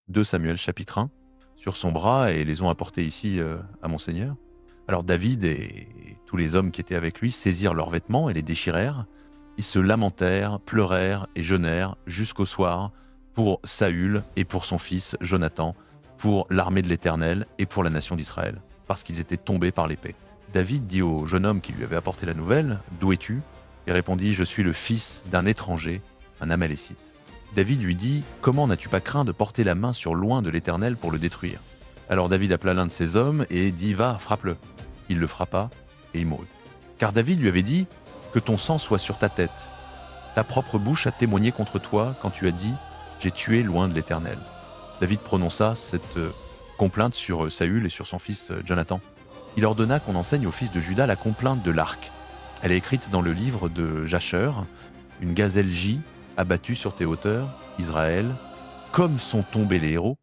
2 Samuel chapitre 1, sur son bras et les ont apportés ici à mon Seigneur. Alors David et tous les hommes qui étaient avec lui saisirent leurs vêtements et les déchirèrent. Ils se lamentèrent, pleurèrent et jeûnèrent jusqu'au soir pour Saül et pour son fils Jonathan, pour l'armée de l'Éternel et pour la nation d'Israël, parce qu'ils étaient tombés par l'épée. David dit au jeune homme qui lui avait apporté la nouvelle, « D'où es-tu » Il répondit, « Je suis le fils d'un étranger, un Amalécite. » David lui dit, « Comment n'as-tu pas craint de porter la main sur loin de l'Éternel pour le détruire ?» Alors David appela l'un de ses hommes et dit, « Va, frappe-le. » Il le frappa et il mourut. Car David lui avait dit, « Que ton sang soit sur ta tête. Ta propre bouche a témoigné contre toi quand tu as dit, « J'ai tué loin de l'Éternel. » David prononça cette complainte sur Saül et sur son fils Jonathan. Il ordonna qu'on enseigne aux fils de Juda la complainte de l'arc. Elle est écrite dans le livre de Jacheur, une gazelle gît, abattue sur tes hauteurs, Israël. Comme sont tombés les héros,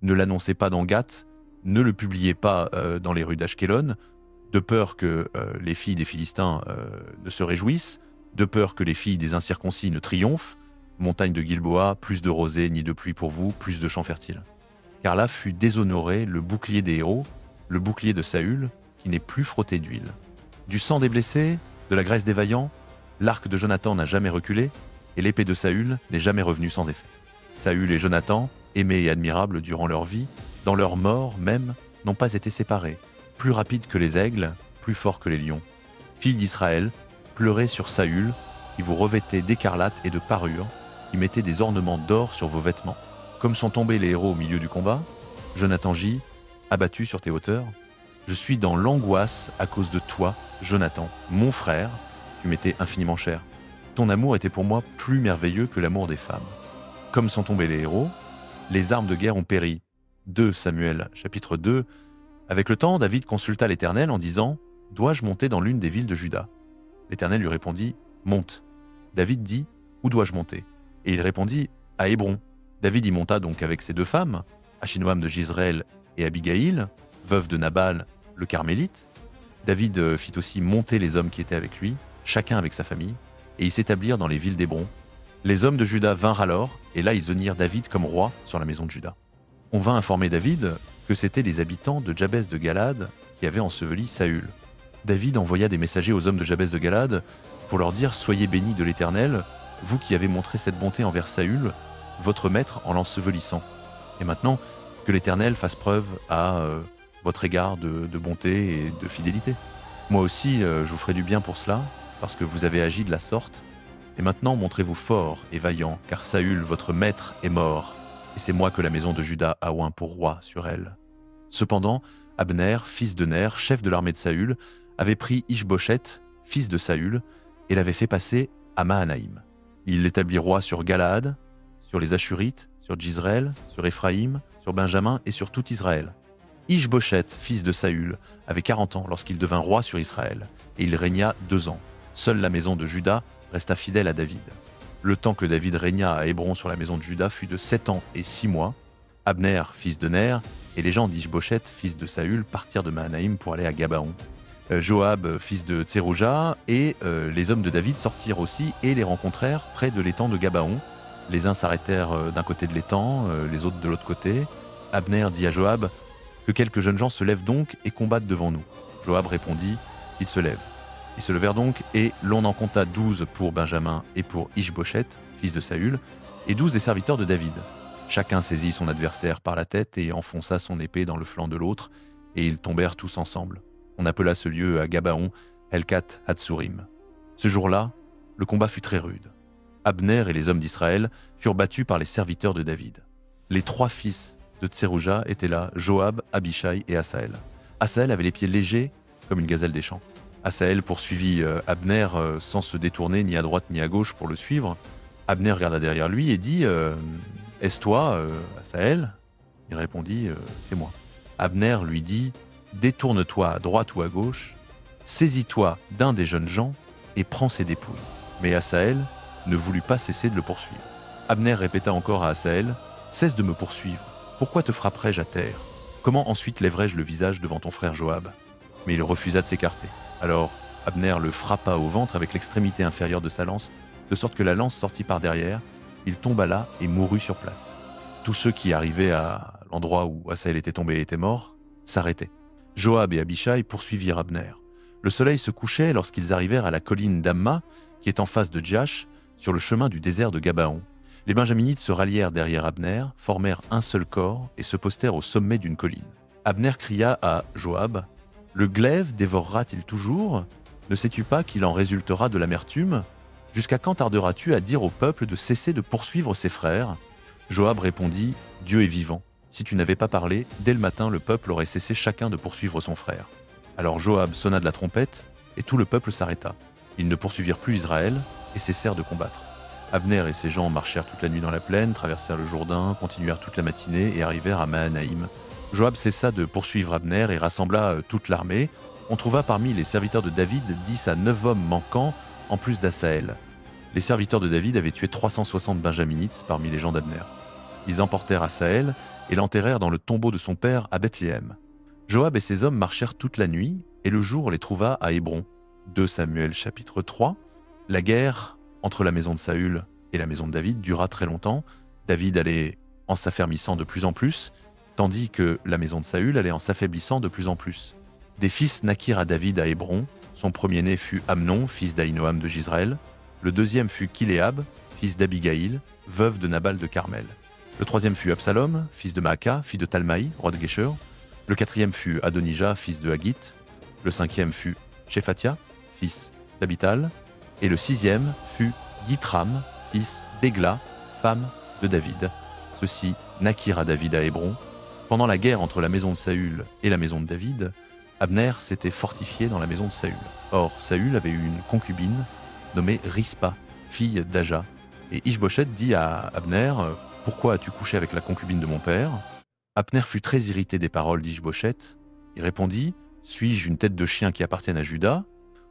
ne l'annoncez pas dans Gath, ne le publiez pas dans les rues d'Ashkelon, de peur que les filles des Philistins ne se réjouissent, de peur que les filles des incirconcis ne triomphent. Montagne de Gilboa, plus de rosée ni de pluie pour vous, plus de champs fertiles. Car là fut déshonoré le bouclier des héros, le bouclier de Saül, qui n'est plus frotté d'huile. Du sang des blessés, de la graisse des vaillants, l'arc de Jonathan n'a jamais reculé, et l'épée de Saül n'est jamais revenue sans effet. Saül et Jonathan, aimés et admirables durant leur vie, dans leur mort même, n'ont pas été séparés. Plus rapides que les aigles, plus forts que les lions. Filles d'Israël, pleurez sur Saül, qui vous revêtait d'écarlate et de parure, qui mettait des ornements d'or sur vos vêtements. Comme sont tombés les héros au milieu du combat, Jonathan gît, abattu sur tes hauteurs. Je suis dans l'angoisse à cause de toi, Jonathan, mon frère, tu m'étais infiniment cher. Ton amour était pour moi plus merveilleux que l'amour des femmes. Comme sont tombés les héros, les armes de guerre ont péri. 2 Samuel, chapitre 2. Avec le temps, David consulta l'Éternel en disant « Dois-je monter dans l'une des villes de Juda ?» L'Éternel lui répondit « Monte ». David dit « Où dois-je monter ?» Et il répondit « À Hébron ». David y monta donc avec ses 2 femmes, Achinoam de Jizreel et Abigaïl, veuve de Nabal, le Carmélite. David fit aussi monter les hommes qui étaient avec lui, chacun avec sa famille, et ils s'établirent dans les villes d'Hébron. Les hommes de Juda vinrent alors, et là ils honnirent David comme roi sur la maison de Juda. On vint informer David que c'étaient les habitants de Jabès de Galad qui avaient enseveli Saül. David envoya des messagers aux hommes de Jabès de Galad pour leur dire « Soyez bénis de l'Éternel, vous qui avez montré cette bonté envers Saül, votre maître, en l'ensevelissant. Et maintenant, que l'Éternel fasse preuve à votre égard de bonté et de fidélité. Moi aussi, je vous ferai du bien pour cela, parce que vous avez agi de la sorte. Et maintenant, montrez-vous fort et vaillant, car Saül, votre maître, est mort, et c'est moi que la maison de Juda a oint pour roi sur elle. » Cependant, Abner, fils de Ner, chef de l'armée de Saül, avait pris Ishbosheth, fils de Saül, et l'avait fait passer à Mahanaïm. Il l'établit roi sur Galaad, sur les Ashurites, sur Jizreel, sur Éphraïm, sur Benjamin et sur tout Israël. Ishbosheth, fils de Saül, avait 40 ans lorsqu'il devint roi sur Israël, et il régna 2 ans. Seule la maison de Juda resta fidèle à David. Le temps que David régna à Hébron sur la maison de Juda fut de 7 ans et 6 mois. Abner, fils de Ner, et les gens d'Ishbosheth, fils de Saül, partirent de Mahanaïm pour aller à Gabaon. Joab, fils de Tserouja, et les hommes de David sortirent aussi et les rencontrèrent près de l'étang de Gabaon. Les uns s'arrêtèrent d'un côté de l'étang, les autres de l'autre côté. Abner dit à Joab « Que quelques jeunes gens se lèvent donc et combattent devant nous. » Joab répondit « Ils se lèvent. » Ils se levèrent donc, et l'on en compta 12 pour Benjamin et pour Ishbosheth, fils de Saül, et 12 des serviteurs de David. Chacun saisit son adversaire par la tête et enfonça son épée dans le flanc de l'autre, et ils tombèrent tous ensemble. On appela ce lieu à Gabaon Helkat Hatsurim. Ce jour-là, le combat fut très rude. Abner et les hommes d'Israël furent battus par les serviteurs de David. Les 3 fils de Tserouja étaient là, Joab, Abishai et Asaël. Asaël avait les pieds légers comme une gazelle des champs. Asaël poursuivit Abner sans se détourner ni à droite ni à gauche pour le suivre. Abner regarda derrière lui et dit « Est-ce toi, Asaël ?» Il répondit « C'est moi. » Abner lui dit « Détourne-toi à droite ou à gauche, saisis-toi d'un des jeunes gens et prends ses dépouilles. » Mais Asaël ne voulut pas cesser de le poursuivre. Abner répéta encore à Asaël « Cesse de me poursuivre. Pourquoi te frapperais-je à terre? Comment ensuite lèverais-je le visage devant ton frère Joab ?» Mais il refusa de s'écarter. Alors Abner le frappa au ventre avec l'extrémité inférieure de sa lance, de sorte que la lance sortit par derrière. Il tomba là et mourut sur place. tous ceux qui arrivaient à l'endroit où Asaël était tombé et était mort s'arrêtaient. Joab et Abishai poursuivirent Abner. Le soleil se couchait lorsqu'ils arrivèrent à la colline d'Amma, qui est en face de Djash, sur le chemin du désert de Gabaon. Les Benjaminites se rallièrent derrière Abner, formèrent un seul corps et se postèrent au sommet d'une colline. Abner cria à Joab : « Le glaive dévorera-t-il toujours ? Ne sais-tu pas qu'il en résultera de l'amertume ? Jusqu'à quand tarderas-tu à dire au peuple de cesser de poursuivre ses frères ?» Joab répondit : « Dieu est vivant. Si tu n'avais pas parlé, dès le matin le peuple aurait cessé chacun de poursuivre son frère. » Alors Joab sonna de la trompette, et tout le peuple s'arrêta. Ils ne poursuivirent plus Israël et cessèrent de combattre. Abner et ses gens marchèrent toute la nuit dans la plaine, traversèrent le Jourdain, continuèrent toute la matinée et arrivèrent à Mahanaïm. Joab cessa de poursuivre Abner et rassembla toute l'armée. On trouva parmi les serviteurs de David 10 à 9 hommes manquants, en plus d'Asaël. Les serviteurs de David avaient tué 360 Benjaminites parmi les gens d'Abner. Ils emportèrent Asaël et l'enterrèrent dans le tombeau de son père à Bethléem. Joab et ses hommes marchèrent toute la nuit, et le jour les trouva à Hébron. 2 Samuel chapitre 3. La guerre entre la maison de Saül et la maison de David dura très longtemps. David allait en s'affermissant de plus en plus, tandis que la maison de Saül allait en s'affaiblissant de plus en plus. Des fils naquirent à David à Hébron. Son premier-né fut Amnon, fils d'Ahinoam de Gisraël. Le deuxième fut Kiléab, fils d'Abigaïl, veuve de Nabal de Carmel. Le troisième fut Absalom, fils de Maaka, fils de Talmaï, roi de Géshur. Le quatrième fut Adonijah, fils de Haggith. Le cinquième fut Shephatia, fils d'Abital. Et le sixième fut Yithram, fils d'Egla, femme de David. Ceux-ci naquirent à David à Hébron. Pendant la guerre entre la maison de Saül et la maison de David, Abner s'était fortifié dans la maison de Saül. Or, Saül avait eu une concubine nommée Rispa, fille d'Aja. Et Ishbosheth dit à Abner : « Pourquoi as-tu couché avec la concubine de mon père ?» Abner fut très irrité des paroles d'Ishbosheth. Il répondit : « Suis-je une tête de chien qui appartienne à Juda ?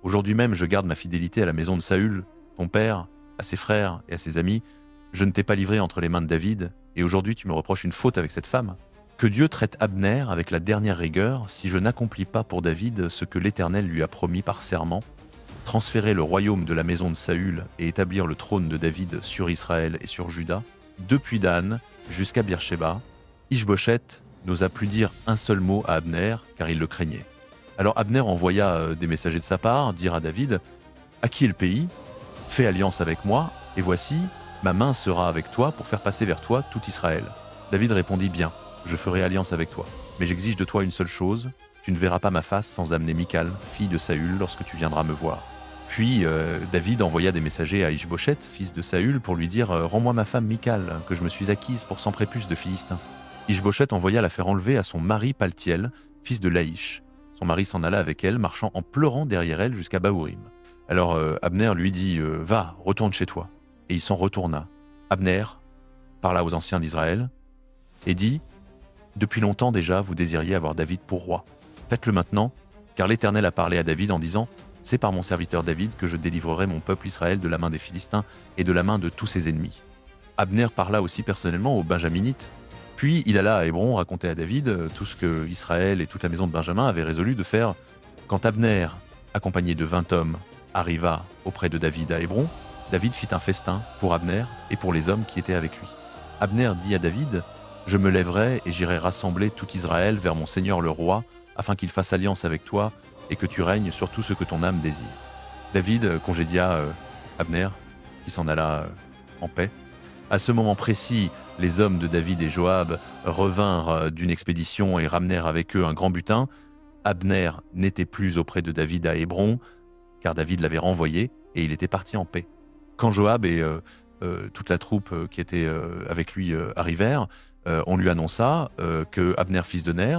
Aujourd'hui même, je garde ma fidélité à la maison de Saül, ton père, à ses frères et à ses amis. Je ne t'ai pas livré entre les mains de David, et aujourd'hui tu me reproches une faute avec cette femme. Que Dieu traite Abner avec la dernière rigueur si je n'accomplis pas pour David ce que l'Éternel lui a promis par serment, transférer le royaume de la maison de Saül et établir le trône de David sur Israël et sur Juda, depuis Dan jusqu'à Beersheba. » Ishbosheth n'osa plus dire un seul mot à Abner, car il le craignait. Alors Abner envoya des messagers de sa part dire à David : « À qui est le pays ? Fais alliance avec moi, et voici, ma main sera avec toi pour faire passer vers toi tout Israël. » David répondit : « Bien, je ferai alliance avec toi, mais j'exige de toi une seule chose, tu ne verras pas ma face sans amener Michal, fille de Saül, lorsque tu viendras me voir. » Puis David envoya des messagers à Ishbosheth, fils de Saül, pour lui dire : « Rends-moi ma femme Michal, que je me suis acquise pour 100 prépuces de Philistins. » Ishbosheth envoya la faire enlever à son mari Paltiel, fils de Laïch. Son mari s'en alla avec elle, marchant en pleurant derrière elle jusqu'à Bahurim. Alors Abner lui dit : « Va, retourne chez toi. » Et il s'en retourna. Abner parla aux anciens d'Israël et dit : « Depuis longtemps déjà, vous désiriez avoir David pour roi. Faites-le maintenant, car l'Éternel a parlé à David en disant : c'est par mon serviteur David que je délivrerai mon peuple Israël de la main des Philistins et de la main de tous ses ennemis. » Abner parla aussi personnellement aux Benjaminites. Puis il alla à Hébron raconter à David tout ce que Israël et toute la maison de Benjamin avaient résolu de faire. Quand Abner, accompagné de 20 hommes, arriva auprès de David à Hébron, David fit un festin pour Abner et pour les hommes qui étaient avec lui. Abner dit à David : « Je me lèverai et j'irai rassembler tout Israël vers mon seigneur le roi, afin qu'il fasse alliance avec toi et que tu règnes sur tout ce que ton âme désire. » David congédia Abner, qui s'en alla en paix. À ce moment précis, les hommes de David et Joab revinrent d'une expédition et ramenèrent avec eux un grand butin. Abner n'était plus auprès de David à Hébron, car David l'avait renvoyé et il était parti en paix. Quand Joab et toute la troupe qui était avec lui arrivèrent, on lui annonça que Abner, fils de Ner,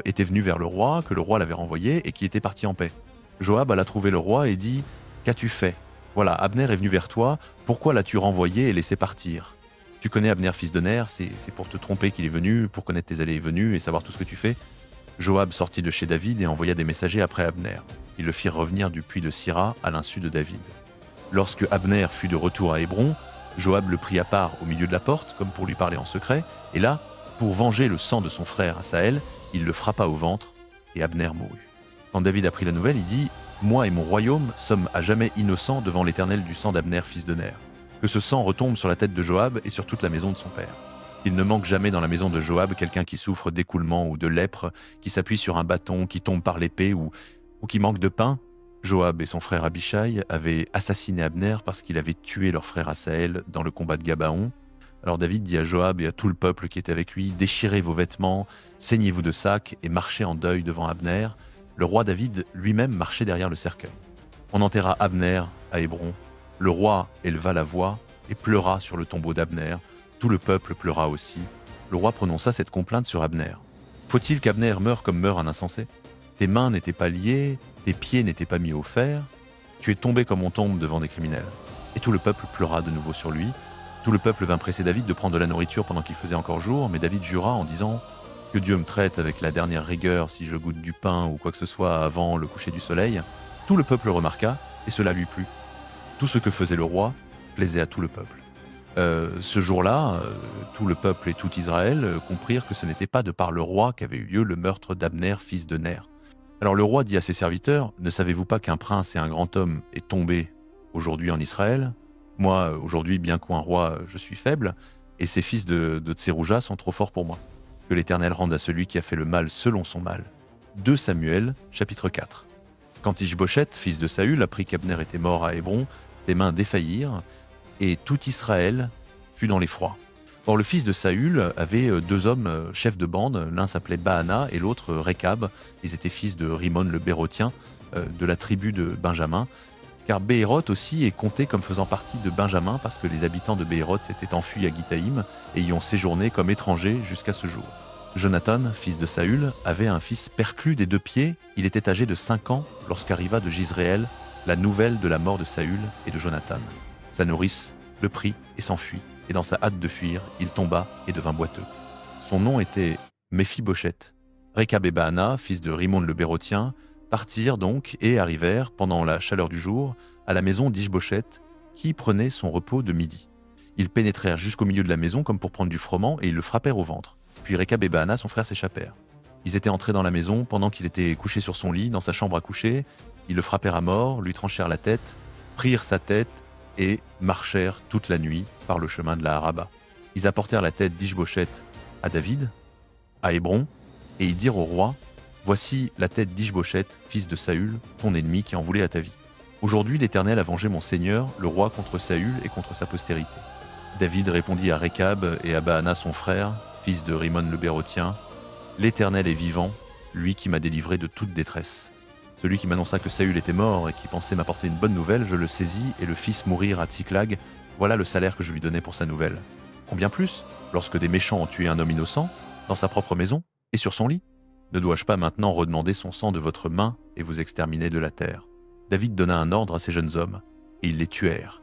était venu vers le roi, que le roi l'avait renvoyé et qu'il était parti en paix. Joab alla trouver le roi et dit : « Qu'as-tu fait ? Voilà, Abner est venu vers toi, pourquoi l'as-tu renvoyé et laissé partir ? Tu connais Abner, fils de Ner, c'est pour te tromper qu'il est venu, pour connaître tes allées et venues et savoir tout ce que tu fais. » Joab sortit de chez David et envoya des messagers après Abner. Ils le firent revenir du puits de Sira à l'insu de David. Lorsque Abner fut de retour à Hébron, Joab le prit à part au milieu de la porte, comme pour lui parler en secret, et là, pour venger le sang de son frère Asaël, il le frappa au ventre, et Abner mourut. Quand David apprit la nouvelle, il dit : « Moi et mon royaume sommes à jamais innocents devant l'Éternel du sang d'Abner, fils de Ner. Que ce sang retombe sur la tête de Joab et sur toute la maison de son père. » Il ne manque jamais dans la maison de Joab quelqu'un qui souffre d'écoulement ou de lèpre, qui s'appuie sur un bâton, qui tombe par l'épée ou qui manque de pain. Joab et son frère Abishai avaient assassiné Abner parce qu'il avait tué leur frère Asaël dans le combat de Gabaon. Alors David dit à Joab et à tout le peuple qui était avec lui, « Déchirez vos vêtements, ceignez-vous de sacs et marchez en deuil devant Abner. » Le roi David lui-même marchait derrière le cercueil. On enterra Abner à Hébron. Le roi éleva la voix et pleura sur le tombeau d'Abner. Tout le peuple pleura aussi. Le roi prononça cette complainte sur Abner. « Faut-il qu'Abner meure comme meurt un insensé ? Tes mains n'étaient pas liées, tes pieds n'étaient pas mis au fer. Tu es tombé comme on tombe devant des criminels. » Et tout le peuple pleura de nouveau sur lui. Tout le peuple vint presser David de prendre de la nourriture pendant qu'il faisait encore jour, mais David jura en disant « Que Dieu me traite avec la dernière rigueur si je goûte du pain ou quoi que ce soit avant le coucher du soleil. » Tout le peuple remarqua, et cela lui plut. Tout ce que faisait le roi plaisait à tout le peuple. Ce jour-là, tout le peuple et tout Israël comprirent que ce n'était pas de par le roi qu'avait eu lieu le meurtre d'Abner, fils de Ner. Alors le roi dit à ses serviteurs, « Ne savez-vous pas qu'un prince et un grand homme est tombé aujourd'hui en Israël ? Moi, aujourd'hui, bien qu'un roi, je suis faible, et ces fils de Tserouja sont trop forts pour moi. Que l'Éternel rende à celui qui a fait le mal selon son mal. » 2 Samuel, chapitre 4. Quand Ishboshet, fils de Saül, apprit qu'Abner était mort à Hébron, ses mains défaillirent, et tout Israël fut dans l'effroi. Or le fils de Saül avait 2 hommes chefs de bande, l'un s'appelait Baana et l'autre Rekab. Ils étaient fils de Rimon le Bérotien, de la tribu de Benjamin, car Béhéroth aussi est compté comme faisant partie de Benjamin parce que les habitants de Béhéroth s'étaient enfuis à Gitaïm et y ont séjourné comme étrangers jusqu'à ce jour. Jonathan, fils de Saül, avait un fils perclus des 2 pieds. Il était âgé de 5 ans lorsqu'arriva de Jizréel la nouvelle de la mort de Saül et de Jonathan. Sa nourrice le prit et s'enfuit, et dans sa hâte de fuir, il tomba et devint boiteux. Son nom était Méphi-Boshet. Rekab et Baana, fils de Rimon le Bérotien, partirent donc et arrivèrent, pendant la chaleur du jour, à la maison d'Ishboshet, qui prenait son repos de midi. Ils pénétrèrent jusqu'au milieu de la maison comme pour prendre du froment, et ils le frappèrent au ventre. Puis Rekab et Baana, son frère, s'échappèrent. Ils étaient entrés dans la maison pendant qu'il était couché sur son lit, dans sa chambre à coucher. Ils le frappèrent à mort, lui tranchèrent la tête, prirent sa tête et marchèrent toute la nuit par le chemin de la Araba. Ils apportèrent la tête d'Ishboshet à David, à Hébron, et ils dirent au roi, « Voici la tête d'Ishboshet, fils de Saül, ton ennemi qui en voulait à ta vie. Aujourd'hui l'Éternel a vengé mon seigneur, le roi, contre Saül et contre sa postérité. » David répondit à Rekab et à Baana son frère, fils de Rimon le Bérotien, « L'Éternel est vivant, lui qui m'a délivré de toute détresse. Celui qui m'annonça que Saül était mort et qui pensait m'apporter une bonne nouvelle, je le saisis et le fis mourir à Tsiklag. Voilà le salaire que je lui donnais pour sa nouvelle. Combien plus, lorsque des méchants ont tué un homme innocent, dans sa propre maison et sur son lit? Ne dois-je pas maintenant redemander son sang de votre main et vous exterminer de la terre ?» David donna un ordre à ces jeunes hommes, et ils les tuèrent.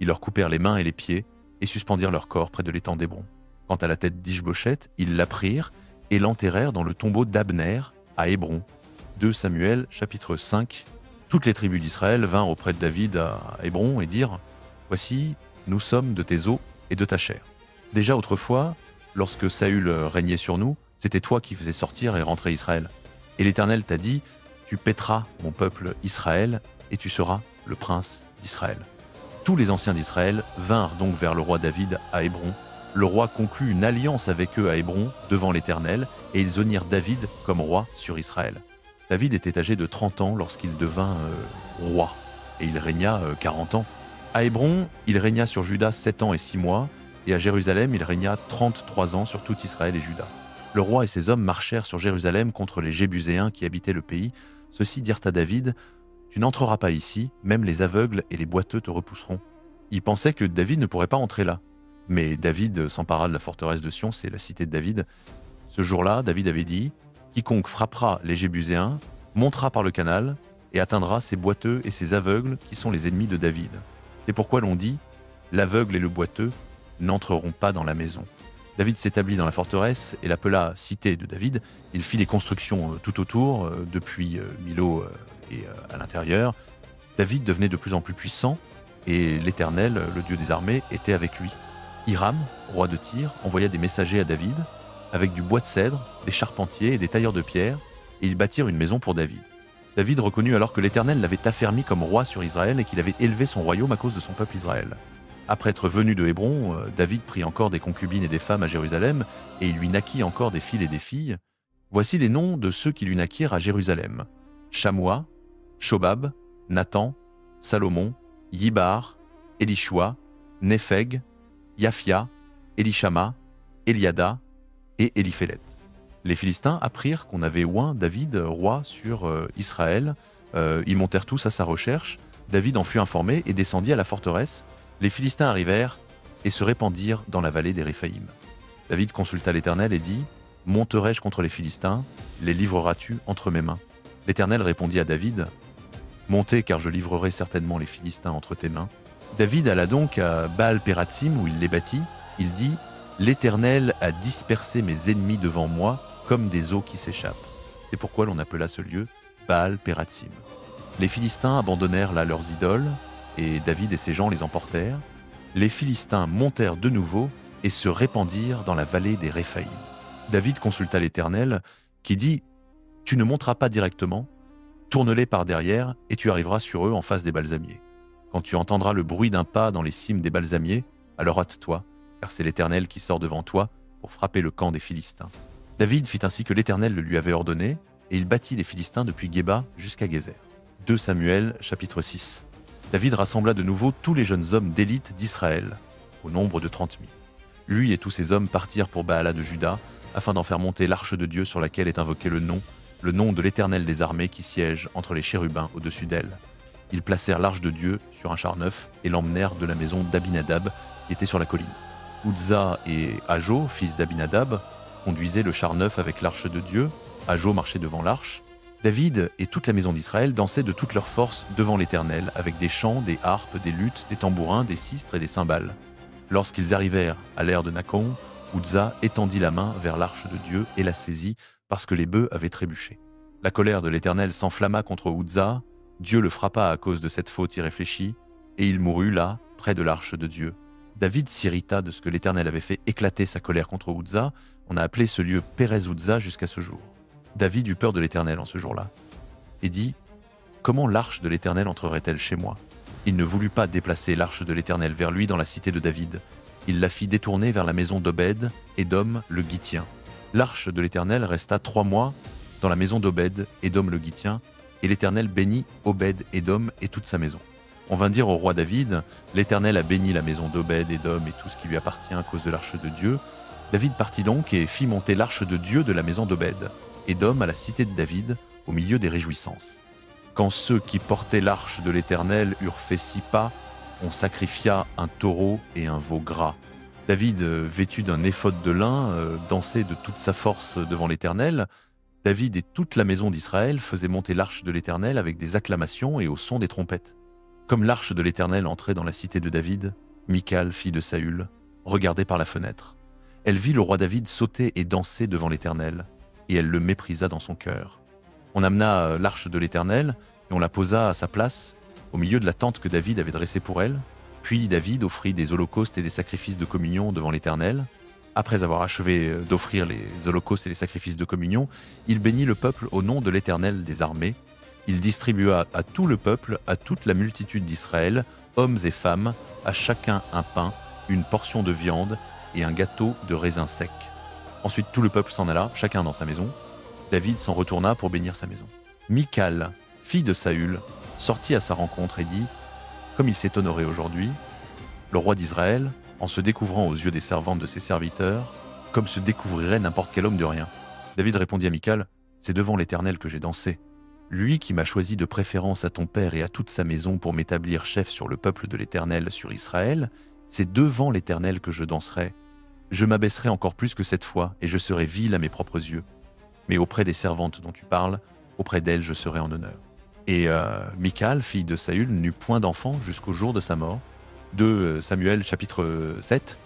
Ils leur coupèrent les mains et les pieds et suspendirent leur corps près de l'étang d'Hébron. Quant à la tête d'Ishboshet, ils la prirent et l'enterrèrent dans le tombeau d'Abner à Hébron. 2 Samuel, chapitre 5. Toutes les tribus d'Israël vinrent auprès de David à Hébron et dirent « Voici, nous sommes de tes os et de ta chair. Déjà autrefois, lorsque Saül régnait sur nous, c'était toi qui faisais sortir et rentrer Israël. Et l'Éternel t'a dit « Tu paîtras mon peuple Israël et tu seras le prince d'Israël. » Tous les anciens d'Israël vinrent donc vers le roi David à Hébron. Le roi conclut une alliance avec eux à Hébron devant l'Éternel et ils honnirent David comme roi sur Israël. David était âgé de 30 ans lorsqu'il devint roi et il régna 40 ans. À Hébron, il régna sur Juda 7 ans et 6 mois et à Jérusalem, il régna 33 ans sur tout Israël et Juda. Le roi et ses hommes marchèrent sur Jérusalem contre les Jébuséens qui habitaient le pays. Ceux-ci dirent à David « Tu n'entreras pas ici, même les aveugles et les boiteux te repousseront. » Ils pensaient que David ne pourrait pas entrer là. Mais David s'empara de la forteresse de Sion, c'est la cité de David. Ce jour-là, David avait dit « Quiconque frappera les Jébuséens montera par le canal et atteindra ces boiteux et ces aveugles qui sont les ennemis de David. » C'est pourquoi l'on dit « L'aveugle et le boiteux n'entreront pas dans la maison. » David s'établit dans la forteresse et l'appela cité de David. Il fit des constructions tout autour, depuis Milo et à l'intérieur. David devenait de plus en plus puissant et l'Éternel, le Dieu des armées, était avec lui. Hiram, roi de Tyr, envoya des messagers à David avec du bois de cèdre, des charpentiers et des tailleurs de pierre, et ils bâtirent une maison pour David. David reconnut alors que l'Éternel l'avait affermi comme roi sur Israël et qu'il avait élevé son royaume à cause de son peuple Israël. Après être venu de Hébron, David prit encore des concubines et des femmes à Jérusalem, et il lui naquit encore des fils et des filles. Voici les noms de ceux qui lui naquirent à Jérusalem. Shamoua, Shobab, Nathan, Salomon, Yibar, Elishua, Népheg, Yaphia, Elishama, Eliada et Eliphélet. Les Philistins apprirent qu'on avait oint David roi sur Israël. Ils montèrent tous à sa recherche. David en fut informé et descendit à la forteresse. Les Philistins arrivèrent et se répandirent dans la vallée des Réphaïm. David consulta l'Éternel et dit : « Monterai-je contre les Philistins ? Les livreras-tu entre mes mains ?» L'Éternel répondit à David : « Montez, car je livrerai certainement les Philistins entre tes mains. » David alla donc à Baal-Pératsim, où il les bâtit. Il dit : « L'Éternel a dispersé mes ennemis devant moi, comme des eaux qui s'échappent. » C'est pourquoi l'on appela ce lieu Baal-Pératsim. Les Philistins abandonnèrent là leurs idoles, et David et ses gens les emportèrent. Les Philistins montèrent de nouveau et se répandirent dans la vallée des Réphaïm. David consulta l'Éternel, qui dit : « Tu ne monteras pas directement, tourne-les par derrière, et tu arriveras sur eux en face des balsamiers. Quand tu entendras le bruit d'un pas dans les cimes des balsamiers, alors hâte-toi, car c'est l'Éternel qui sort devant toi pour frapper le camp des Philistins. » David fit ainsi que l'Éternel le lui avait ordonné, et il battit les Philistins depuis Géba jusqu'à Gézer. 2 Samuel, chapitre 6. David rassembla de nouveau tous les jeunes hommes d'élite d'Israël, au nombre de 30 000. Lui et tous ses hommes partirent pour Baala de Juda, afin d'en faire monter l'arche de Dieu sur laquelle est invoqué le nom de l'Éternel des armées qui siège entre les chérubins au-dessus d'elle. Ils placèrent l'arche de Dieu sur un char neuf et l'emmenèrent de la maison d'Abinadab qui était sur la colline. Uzza et Ajo, fils d'Abinadab, conduisaient le char neuf avec l'arche de Dieu. Ajo marchait devant l'arche. David et toute la maison d'Israël dansaient de toute leur force devant l'Éternel, avec des chants, des harpes, des luttes, des tambourins, des sistres et des cymbales. Lorsqu'ils arrivèrent à l'aire de Nakon, Uzza étendit la main vers l'arche de Dieu et la saisit, parce que les bœufs avaient trébuché. La colère de l'Éternel s'enflamma contre Uzza. Dieu le frappa à cause de cette faute irréfléchie, et il mourut là, près de l'arche de Dieu. David s'irrita de ce que l'Éternel avait fait éclater sa colère contre Uzza. On a appelé ce lieu Pérez-Uzza jusqu'à ce jour. David eut peur de l'Éternel en ce jour-là, et dit : « Comment l'arche de l'Éternel entrerait-elle chez moi ?» Il ne voulut pas déplacer l'arche de l'Éternel vers lui dans la cité de David. Il la fit détourner vers la maison d'Obed, Édom le Gittien. L'arche de l'Éternel resta 3 mois dans la maison d'Obed, Édom le Gittien, et l'Éternel bénit Obed, Édom et toute sa maison. On vint dire au roi David : « L'Éternel a béni la maison d'Obed, Édom et tout ce qui lui appartient à cause de l'arche de Dieu. » David partit donc et fit monter l'arche de Dieu de la maison d'Obed, Édom à la cité de David, au milieu des réjouissances. Quand ceux qui portaient l'arche de l'Éternel eurent fait 6 pas, on sacrifia un taureau et un veau gras. David, vêtu d'un éphod de lin, dansait de toute sa force devant l'Éternel. David et toute la maison d'Israël faisaient monter l'arche de l'Éternel avec des acclamations et au son des trompettes. Comme l'arche de l'Éternel entrait dans la cité de David, Michal, fille de Saül, regardait par la fenêtre. Elle vit le roi David sauter et danser devant l'Éternel, et elle le méprisa dans son cœur. On amena l'arche de l'Éternel, et on la posa à sa place, au milieu de la tente que David avait dressée pour elle. Puis David offrit des holocaustes et des sacrifices de communion devant l'Éternel. Après avoir achevé d'offrir les holocaustes et les sacrifices de communion, il bénit le peuple au nom de l'Éternel des armées. Il distribua à tout le peuple, à toute la multitude d'Israël, hommes et femmes, à chacun un pain, une portion de viande et un gâteau de raisin sec. Ensuite tout le peuple s'en alla, chacun dans sa maison. David s'en retourna pour bénir sa maison. Michal, fille de Saül, sortit à sa rencontre et dit : « Comme il s'est honoré aujourd'hui, le roi d'Israël, en se découvrant aux yeux des servantes de ses serviteurs, comme se découvrirait n'importe quel homme de rien. » David répondit à Michal : « C'est devant l'Éternel que j'ai dansé. Lui qui m'a choisi de préférence à ton père et à toute sa maison pour m'établir chef sur le peuple de l'Éternel, sur Israël, c'est devant l'Éternel que je danserai. Je m'abaisserai encore plus que cette fois, et je serai vil à mes propres yeux. Mais auprès des servantes dont tu parles, auprès d'elles je serai en honneur. » Et Michal, fille de Saül, n'eut point d'enfant jusqu'au jour de sa mort. 2 Samuel chapitre 7.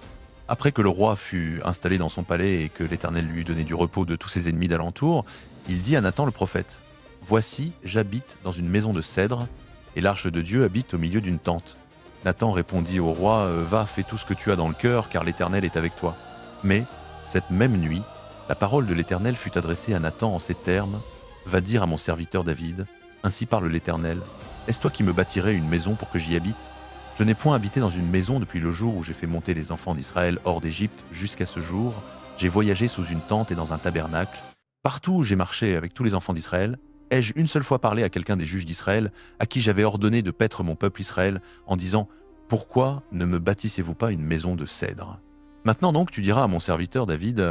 Après que le roi fut installé dans son palais et que l'Éternel lui eut donné du repos de tous ses ennemis d'alentour, il dit à Nathan le prophète : « Voici, j'habite dans une maison de cèdre, et l'arche de Dieu habite au milieu d'une tente. » Nathan répondit au roi : « Va, fais tout ce que tu as dans le cœur, car l'Éternel est avec toi. » Mais, cette même nuit, la parole de l'Éternel fut adressée à Nathan en ces termes : « Va dire à mon serviteur David, ainsi parle l'Éternel, est-ce toi qui me bâtirais une maison pour que j'y habite ? Je n'ai point habité dans une maison depuis le jour où j'ai fait monter les enfants d'Israël hors d'Égypte jusqu'à ce jour. J'ai voyagé sous une tente et dans un tabernacle. Partout où j'ai marché avec tous les enfants d'Israël, ai-je une seule fois parlé à quelqu'un des juges d'Israël à qui j'avais ordonné de paître mon peuple Israël en disant « Pourquoi ne me bâtissez-vous pas une maison de cèdre ?» Maintenant donc tu diras à mon serviteur David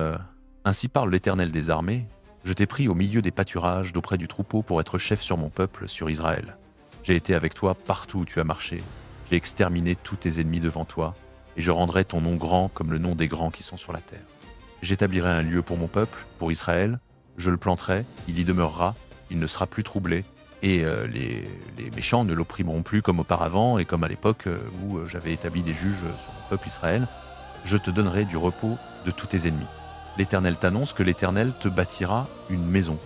Ainsi parle l'Éternel des armées, je t'ai pris au milieu des pâturages d'auprès du troupeau pour être chef sur mon peuple, sur Israël. J'ai été avec toi partout où tu as marché. J'ai exterminé tous tes ennemis devant toi, et je rendrai ton nom grand comme le nom des grands qui sont sur la terre. J'établirai un lieu pour mon peuple, pour Israël, je le planterai, il y demeurera, il ne sera plus troublé, et les méchants ne l'opprimeront plus comme auparavant et comme à l'époque où j'avais établi des juges sur mon peuple Israël. Je te donnerai du repos de tous tes ennemis. L'Éternel t'annonce que l'Éternel te bâtira une maison.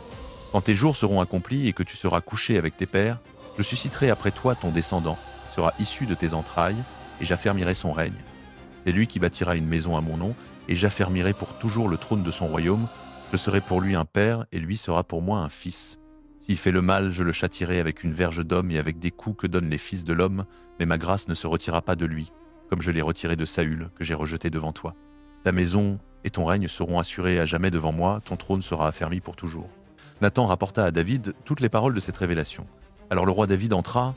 Quand tes jours seront accomplis et que tu seras couché avec tes pères, je susciterai après toi ton descendant, qui sera issu de tes entrailles, et j'affermirai son règne. C'est lui qui bâtira une maison à mon nom, et j'affermirai pour toujours le trône de son royaume. Je serai pour lui un père, et lui sera pour moi un fils. S'il fait le mal, je le châtierai avec une verge d'homme et avec des coups que donnent les fils de l'homme, mais ma grâce ne se retirera pas de lui, comme je l'ai retiré de Saül, que j'ai rejeté devant toi. Ta maison et ton règne seront assurés à jamais devant moi, ton trône sera affermi pour toujours. Nathan rapporta à David toutes les paroles de cette révélation. Alors le roi David entra,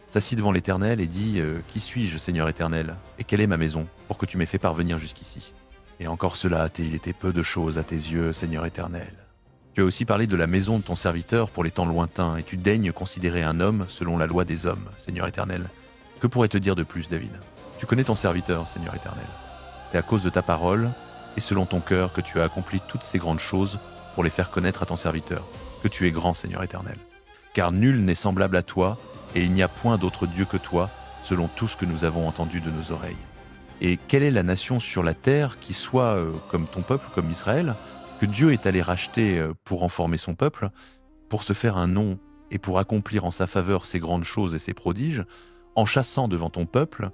s'assit devant l'Éternel et dit « Qui suis-je, Seigneur Éternel, et quelle est ma maison, pour que tu m'aies fait parvenir jusqu'ici ?» Et encore cela a-t-il été peu de choses à tes yeux, Seigneur Éternel. Tu as aussi parlé de la maison de ton serviteur pour les temps lointains, et tu daignes considérer un homme selon la loi des hommes, Seigneur Éternel. Que pourrais-tu dire de plus, David? Tu connais ton serviteur, Seigneur Éternel. C'est à cause de ta parole et selon ton cœur que tu as accompli toutes ces grandes choses pour les faire connaître à ton serviteur, que tu es grand, Seigneur Éternel. Car nul n'est semblable à toi, et il n'y a point d'autre Dieu que toi, selon tout ce que nous avons entendu de nos oreilles. Et quelle est la nation sur la terre qui soit comme ton peuple, comme Israël, que Dieu est allé racheter pour en former son peuple, pour se faire un nom et pour accomplir en sa faveur ces grandes choses et ces prodiges, en chassant devant ton peuple,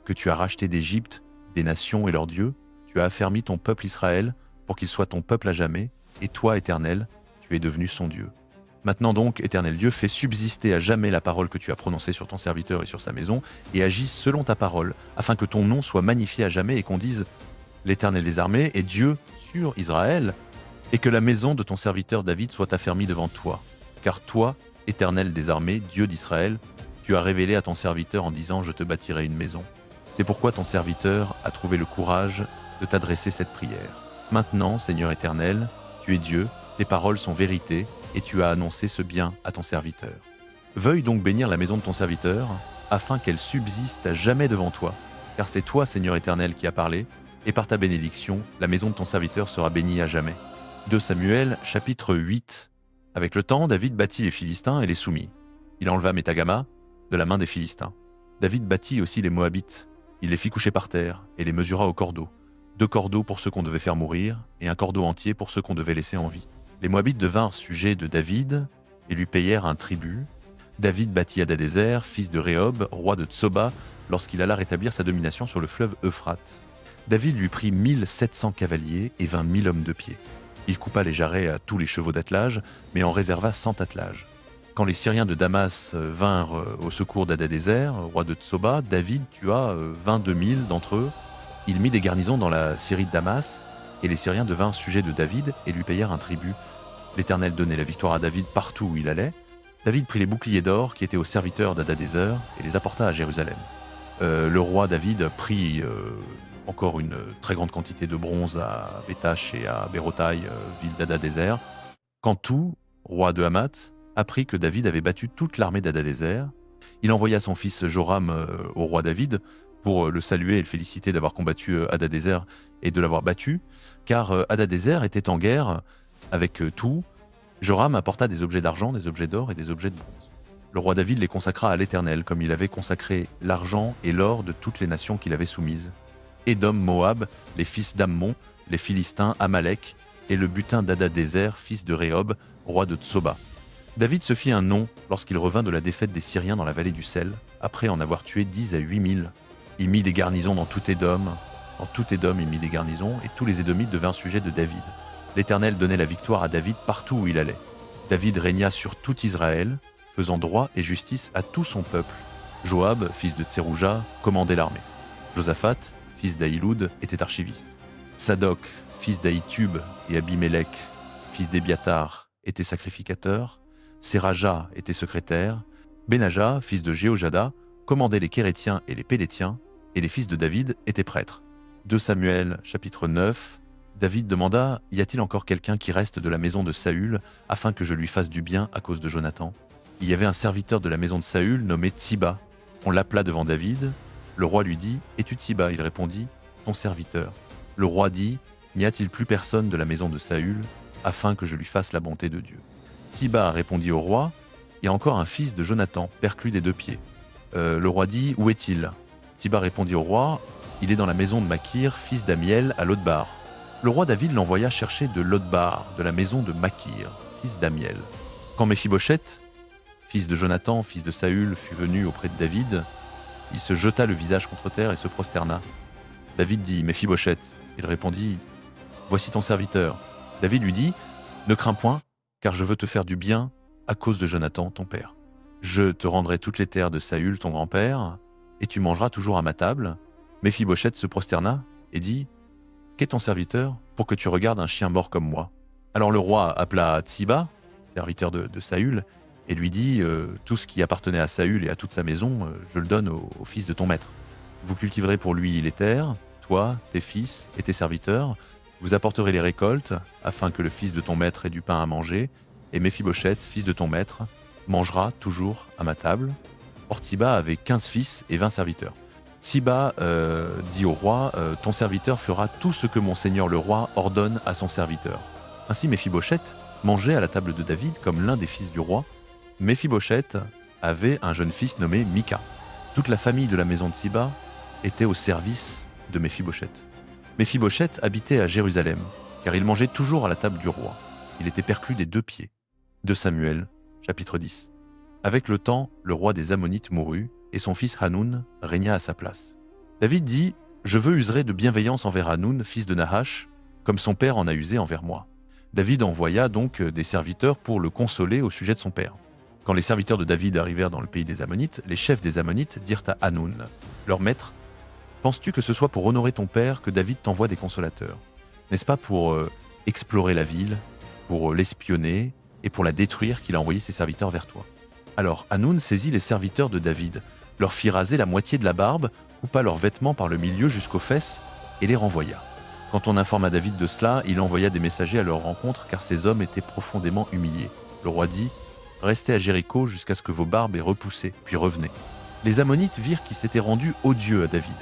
que tu as racheté d'Égypte, des nations et leurs dieux, tu as affermi ton peuple Israël pour qu'il soit ton peuple à jamais, et toi, Éternel, tu es devenu son Dieu. Maintenant donc, Éternel Dieu, fais subsister à jamais la parole que tu as prononcée sur ton serviteur et sur sa maison, et agis selon ta parole, afin que ton nom soit magnifié à jamais et qu'on dise « L'Éternel des armées est Dieu sur Israël », et que la maison de ton serviteur David soit affermie devant toi. Car toi, Éternel des armées, Dieu d'Israël, tu as révélé à ton serviteur en disant « Je te bâtirai une maison ». C'est pourquoi ton serviteur a trouvé le courage de t'adresser cette prière. Maintenant, Seigneur Éternel, tu es Dieu, tes paroles sont vérité, et tu as annoncé ce bien à ton serviteur. Veuille donc bénir la maison de ton serviteur, afin qu'elle subsiste à jamais devant toi, car c'est toi, Seigneur Éternel, qui as parlé, et par ta bénédiction, la maison de ton serviteur sera bénie à jamais. 2 Samuel, chapitre 8. Avec le temps, David bâtit les Philistins et les soumit. Il enleva Métagama de la main des Philistins. David bâtit aussi les Moabites. Il les fit coucher par terre et les mesura au cordeau. 2 cordeaux pour ceux qu'on devait faire mourir et un cordeau entier pour ceux qu'on devait laisser en vie. Les Moabites devinrent sujets de David et lui payèrent un tribut. David bâtit Hadadézer, fils de Rehob, roi de Tsoba, lorsqu'il alla rétablir sa domination sur le fleuve Euphrate. David lui prit 1700 cavaliers et 20 000 hommes de pied. Il coupa les jarrets à tous les chevaux d'attelage, mais en réserva 100 attelages. Quand les Syriens de Damas vinrent au secours d'Hadadézer, roi de Tsoba, David tua 22 000 d'entre eux. Il mit des garnisons dans la Syrie de Damas, et les Syriens devinrent sujets de David et lui payèrent un tribut. L'Éternel donnait la victoire à David partout où il allait. David prit les boucliers d'or qui étaient aux serviteurs d'Hadadézer et les apporta à Jérusalem. Le roi David prit encore une très grande quantité de bronze à Bétache et à Bérotaï, ville d'Hadadézer. Quand tout, roi de Hamath, apprit que David avait battu toute l'armée d'Hadadézer, il envoya son fils Joram au roi David pour le saluer et le féliciter d'avoir combattu Hadadézer et de l'avoir battu, car Hadadézer était en guerre avec tout. Joram apporta des objets d'argent, des objets d'or et des objets de bronze. Le roi David les consacra à l'Éternel, comme il avait consacré l'argent et l'or de toutes les nations qu'il avait soumises. Édom, Moab, les fils d'Ammon, les Philistins, Amalek, et le butin d'Hadadézer, fils de Rehob, roi de Tsoba. David se fit un nom lorsqu'il revint de la défaite des Syriens dans la vallée du Sel, après en avoir tué 10 à 8 000. Il mit des garnisons dans tout Édom. Dans tout Édom, il mit des garnisons, et tous les Édomites devinrent sujets de David. L'Éternel donnait la victoire à David partout où il allait. David régna sur tout Israël, faisant droit et justice à tout son peuple. Joab, fils de Tserouja, commandait l'armée. Josaphat, fils d'Ahiloud, était archiviste. Sadok, fils d'Ahitub, et Abimelech, fils d'Ebiatar, était sacrificateur. Séraja était secrétaire. Benaja, fils de Jéhojada, commandait les Kérétiens et les Pélétiens, et les fils de David étaient prêtres. 2 Samuel, chapitre 9. David demanda « Y a-t-il encore quelqu'un qui reste de la maison de Saül, afin que je lui fasse du bien à cause de Jonathan ?» Il y avait un serviteur de la maison de Saül nommé Tsiba. On l'appela devant David. Le roi lui dit « Es-tu Tsiba ?» Il répondit « Ton serviteur. » Le roi dit « N'y a-t-il plus personne de la maison de Saül, afin que je lui fasse la bonté de Dieu ?» Tsiba répondit au roi « Il y a encore un fils de Jonathan, perclus des 2 pieds. » Le roi dit « Où est-il » Tsiba répondit au roi « Il est dans la maison de Makir, fils d'Amiel, à Lodbar. » Le roi David l'envoya chercher de Lodbar, de la maison de Makir, fils d'Amiel. Quand Méphibosheth, fils de Jonathan, fils de Saül, fut venu auprès de David, il se jeta le visage contre terre et se prosterna. David dit « Méphibosheth » Il répondit « Voici ton serviteur. » David lui dit « Ne crains point, car je veux te faire du bien à cause de Jonathan, ton père. Je te rendrai toutes les terres de Saül, ton grand-père, et tu mangeras toujours à ma table. » Méphibosheth se prosterna et dit « Qu'est ton serviteur pour que tu regardes un chien mort comme moi ?» Alors le roi appela Tsiba, serviteur de Saül, et lui dit « Tout ce qui appartenait à Saül et à toute sa maison, je le donne au fils de ton maître. Vous cultiverez pour lui les terres, toi, tes fils et tes serviteurs, vous apporterez les récoltes, afin que le fils de ton maître ait du pain à manger, et Méphibosheth, fils de ton maître, mangera toujours à ma table. » Or Tsiba avait 15 fils et 20 serviteurs. Tsiba dit au roi « Ton serviteur fera tout ce que mon seigneur le roi ordonne à son serviteur. » Ainsi Méphibosheth mangeait à la table de David comme l'un des fils du roi. Méphibosheth avait un jeune fils nommé Mika. Toute la famille de la maison de Tsiba était au service de Méphibosheth. Méphibosheth habitait à Jérusalem, car il mangeait toujours à la table du roi. Il était perclus des 2 pieds. 2 Samuel, chapitre 10. Avec le temps, le roi des Ammonites mourut, et son fils Hanoun régna à sa place. David dit « Je veux user de bienveillance envers Hanoun, fils de Nahash, comme son père en a usé envers moi. » David envoya donc des serviteurs pour le consoler au sujet de son père. Quand les serviteurs de David arrivèrent dans le pays des Ammonites, les chefs des Ammonites dirent à Hanoun, leur maître, « Penses-tu que ce soit pour honorer ton père que David t'envoie des consolateurs? N'est-ce pas pour explorer la ville, pour l'espionner et pour la détruire qu'il a envoyé ses serviteurs vers toi ?» Alors Hanoun saisit les serviteurs de David, leur fit raser la moitié de la barbe, coupa leurs vêtements par le milieu jusqu'aux fesses et les renvoya. Quand on informa David de cela, il envoya des messagers à leur rencontre car ces hommes étaient profondément humiliés. Le roi dit « Restez à Jéricho jusqu'à ce que vos barbes aient repoussé, puis revenez. » Les Ammonites virent qu'ils s'étaient rendus odieux à David.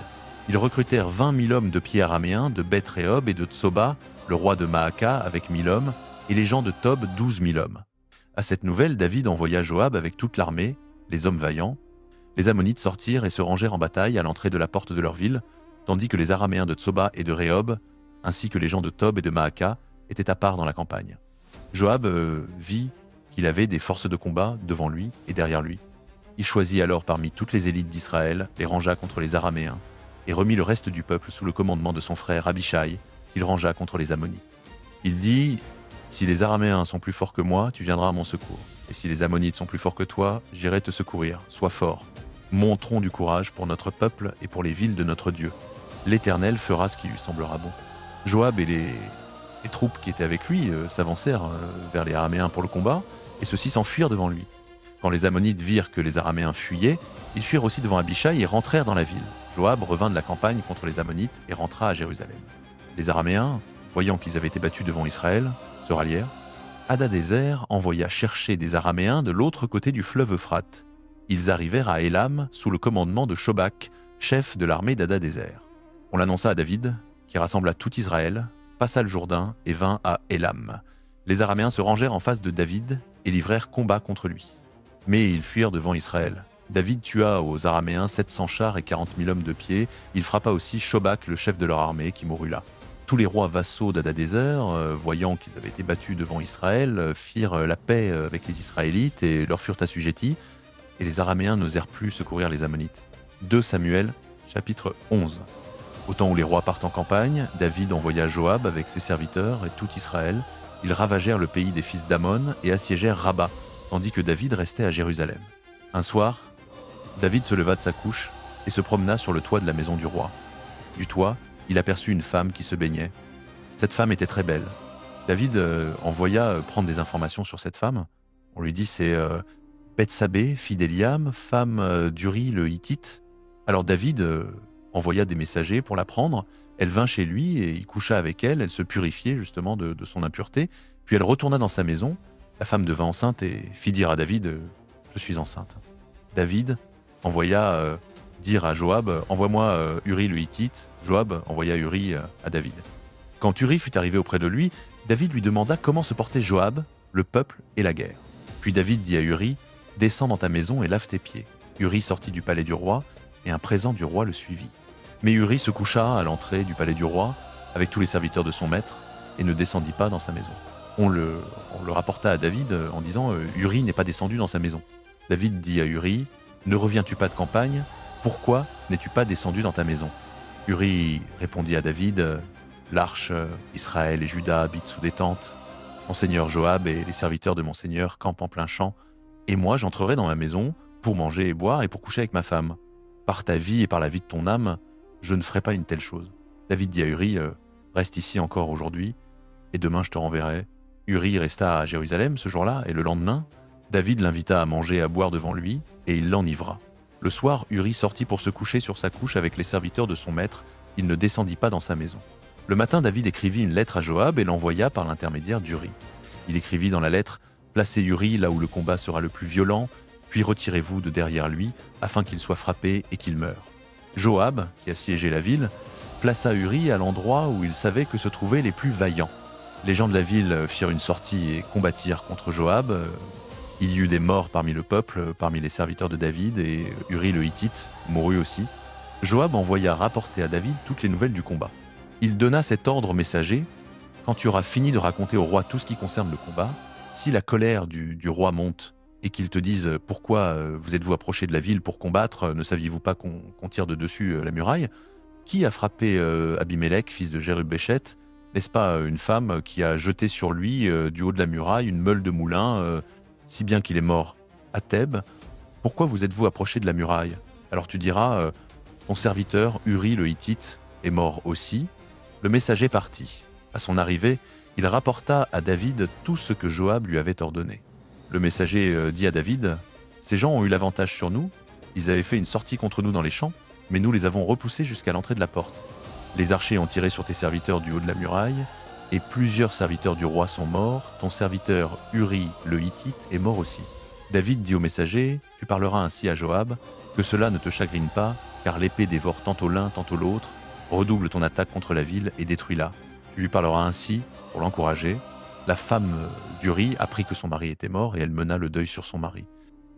Ils recrutèrent 20 000 hommes de pied araméens, de Beth Rehob et de Tsoba, le roi de Maaka avec 1000 hommes, et les gens de Tob 12 000 hommes. À cette nouvelle, David envoya Joab avec toute l'armée, les hommes vaillants. Les Ammonites sortirent et se rangèrent en bataille à l'entrée de la porte de leur ville, tandis que les Araméens de Tsoba et de Rehob, ainsi que les gens de Tob et de Maaka, étaient à part dans la campagne. Joab vit qu'il avait des forces de combat devant lui et derrière lui. Il choisit alors parmi toutes les élites d'Israël, les rangea contre les Araméens, et remit le reste du peuple sous le commandement de son frère Abishai, qu'il rangea contre les Ammonites. Il dit « Si les Araméens sont plus forts que moi, tu viendras à mon secours. Et si les Ammonites sont plus forts que toi, j'irai te secourir. Sois fort. Montrons du courage pour notre peuple et pour les villes de notre Dieu. L'Éternel fera ce qui lui semblera bon. » Joab et les troupes qui étaient avec lui s'avancèrent vers les Araméens pour le combat, et ceux-ci s'enfuirent devant lui. Quand les Ammonites virent que les Araméens fuyaient, ils fuirent aussi devant Abishai et rentrèrent dans la ville. Joab revint de la campagne contre les Ammonites et rentra à Jérusalem. Les Araméens, voyant qu'ils avaient été battus devant Israël, se rallièrent. Hadadézer envoya chercher des Araméens de l'autre côté du fleuve Euphrate. Ils arrivèrent à Élam sous le commandement de Shobak, chef de l'armée d'Hadadézer. On l'annonça à David, qui rassembla tout Israël, passa le Jourdain et vint à Élam. Les Araméens se rangèrent en face de David et livrèrent combat contre lui. Mais ils fuirent devant Israël. David tua aux Araméens 700 chars et 40 000 hommes de pied. Il frappa aussi Shobak, le chef de leur armée, qui mourut là. Tous les rois vassaux d'Hadadézer, voyant qu'ils avaient été battus devant Israël, firent la paix avec les Israélites et leur furent assujettis, et les Araméens n'osèrent plus secourir les Ammonites. 2 Samuel, chapitre 11. Au temps où les rois partent en campagne, David envoya Joab avec ses serviteurs et tout Israël. Ils ravagèrent le pays des fils d'Ammon et assiégèrent Rabat, tandis que David restait à Jérusalem. Un soir, David se leva de sa couche et se promena sur le toit de la maison du roi. Du toit, il aperçut une femme qui se baignait. Cette femme était très belle. David envoya prendre des informations sur cette femme. On lui dit c'est Bethsabée, fille d'Eliam, femme d'Uri le Hittite. Alors David envoya des messagers pour la prendre. Elle vint chez lui et il coucha avec elle. Elle se purifiait justement de son impureté. Puis elle retourna dans sa maison. La femme devint enceinte et fit dire à David je suis enceinte. David envoya dire à Joab envoie-moi Uri le Hittite. Joab envoya Uri à David. Quand Uri fut arrivé auprès de lui, David lui demanda comment se portait Joab, le peuple et la guerre. Puis David dit à Uri descends dans ta maison et lave tes pieds. Uri sortit du palais du roi et un présent du roi le suivit. Mais Uri se coucha à l'entrée du palais du roi avec tous les serviteurs de son maître et ne descendit pas dans sa maison. On le rapporta à David en disant Uri n'est pas descendu dans sa maison. David dit à Uri ne reviens-tu pas de campagne? Pourquoi n'es-tu pas descendu dans ta maison? Uri répondit à David l'arche Israël et Juda habitent sous des tentes. Mon seigneur Joab et les serviteurs de mon seigneur campent en plein champ. Et moi, j'entrerai dans ma maison pour manger et boire et pour coucher avec ma femme. Par ta vie et par la vie de ton âme, je ne ferai pas une telle chose. David dit à Uri reste ici encore aujourd'hui et demain je te renverrai. Uri resta à Jérusalem ce jour-là et le lendemain, David l'invita à manger et à boire devant lui et il l'enivra. Le soir, Uri sortit pour se coucher sur sa couche avec les serviteurs de son maître. Il ne descendit pas dans sa maison. Le matin, David écrivit une lettre à Joab et l'envoya par l'intermédiaire d'Uri. Il écrivit dans la lettre « Placez Uri là où le combat sera le plus violent, puis retirez-vous de derrière lui, afin qu'il soit frappé et qu'il meure. » Joab, qui assiégeait la ville, plaça Uri à l'endroit où il savait que se trouvaient les plus vaillants. Les gens de la ville firent une sortie et combattirent contre Joab. Il y eut des morts parmi le peuple, parmi les serviteurs de David, et Uri le Hittite mourut aussi. Joab envoya rapporter à David toutes les nouvelles du combat. Il donna cet ordre au messager « Quand tu auras fini de raconter au roi tout ce qui concerne le combat, si la colère du roi monte et qu'il te dise « Pourquoi vous êtes-vous approché de la ville pour combattre? Ne saviez-vous pas qu'on tire de dessus la muraille? Qui a frappé Abimélec, fils de Jérub-Béchet? N'est-ce pas une femme qui a jeté sur lui du haut de la muraille une meule de moulin, si bien qu'il est mort à Thèbes? Pourquoi vous êtes-vous approché de la muraille? Alors tu diras ton serviteur Uri le Hittite est mort aussi. » Le messager partit. À son arrivée, il rapporta à David tout ce que Joab lui avait ordonné. Le messager dit à David « Ces gens ont eu l'avantage sur nous, ils avaient fait une sortie contre nous dans les champs, mais nous les avons repoussés jusqu'à l'entrée de la porte. Les archers ont tiré sur tes serviteurs du haut de la muraille, et plusieurs serviteurs du roi sont morts, ton serviteur Uri le Hittite est mort aussi. » David dit au messager « Tu parleras ainsi à Joab, que cela ne te chagrine pas, car l'épée dévore tantôt l'un, tantôt l'autre. Redouble ton attaque contre la ville et détruis-la. Tu lui parleras ainsi pour l'encourager. » La femme d'Uri apprit que son mari était mort et elle mena le deuil sur son mari.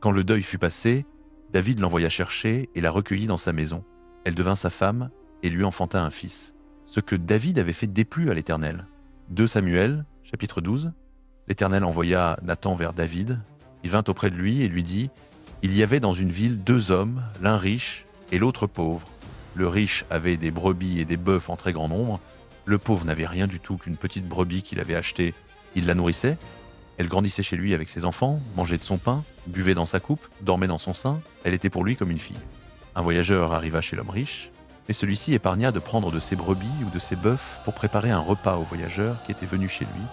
Quand le deuil fut passé, David l'envoya chercher et la recueillit dans sa maison. Elle devint sa femme et lui enfanta un fils. Ce que David avait fait déplut à l'Éternel. 2 Samuel, chapitre 12. L'Éternel envoya Nathan vers David. Il vint auprès de lui et lui dit « Il y avait dans une ville 2 hommes, l'un riche et l'autre pauvre. Le riche avait des brebis et des bœufs en très grand nombre. Le pauvre n'avait rien du tout qu'une petite brebis qu'il avait achetée. Il la nourrissait. Elle grandissait chez lui avec ses enfants, mangeait de son pain, buvait dans sa coupe, dormait dans son sein. Elle était pour lui comme une fille. Un voyageur arriva chez l'homme riche, mais celui-ci épargna de prendre de ses brebis ou de ses bœufs pour préparer un repas au voyageur qui était venu chez lui.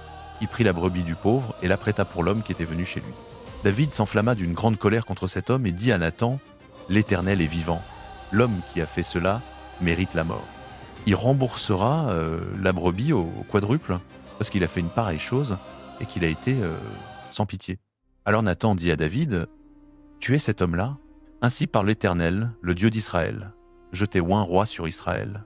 Il prit la brebis du pauvre et l'apprêta pour l'homme qui était venu chez lui. David s'enflamma d'une grande colère contre cet homme et dit à Nathan « L'Éternel est vivant. L'homme qui a fait cela mérite la mort. Il remboursera la brebis au quadruple parce qu'il a fait une pareille chose et qu'il a été sans pitié. » Alors Nathan dit à David « Tu es cet homme-là? Ainsi parle l'Éternel, le Dieu d'Israël. Je t'ai oint roi sur Israël.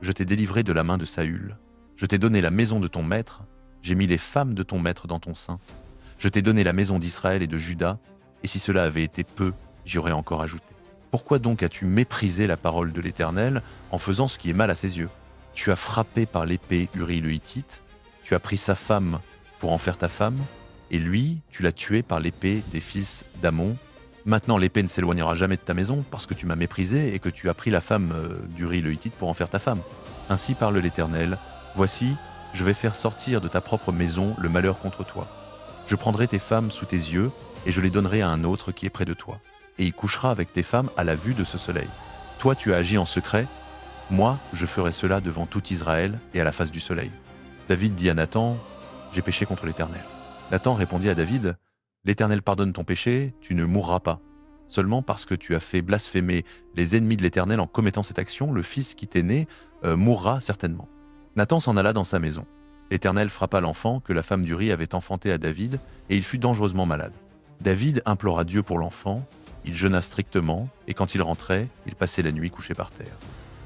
Je t'ai délivré de la main de Saül. Je t'ai donné la maison de ton maître. J'ai mis les femmes de ton maître dans ton sein. Je t'ai donné la maison d'Israël et de Juda. Et si cela avait été peu, j'y aurais encore ajouté. Pourquoi donc as-tu méprisé la parole de l'Éternel en faisant ce qui est mal à ses yeux? Tu as frappé par l'épée Uri le Hittite, tu as pris sa femme pour en faire ta femme, et lui, tu l'as tué par l'épée des fils d'Amon. Maintenant l'épée ne s'éloignera jamais de ta maison parce que tu m'as méprisé et que tu as pris la femme d'Uri le Hittite pour en faire ta femme. Ainsi parle l'Éternel, voici, je vais faire sortir de ta propre maison le malheur contre toi. Je prendrai tes femmes sous tes yeux et je les donnerai à un autre qui est près de toi. et il couchera avec tes femmes à la vue de ce soleil. Toi, tu as agi en secret, moi, je ferai cela devant tout Israël et à la face du soleil. » David dit à Nathan, « J'ai péché contre l'Éternel. » Nathan répondit à David, « L'Éternel pardonne ton péché, tu ne mourras pas. Seulement parce que tu as fait blasphémer les ennemis de l'Éternel en commettant cette action, le fils qui t'est né mourra certainement. » Nathan s'en alla dans sa maison. L'Éternel frappa l'enfant que la femme d'Uri avait enfanté à David, et il fut dangereusement malade. David implora Dieu pour l'enfant, il jeûna strictement, et quand il rentrait, il passait la nuit couché par terre.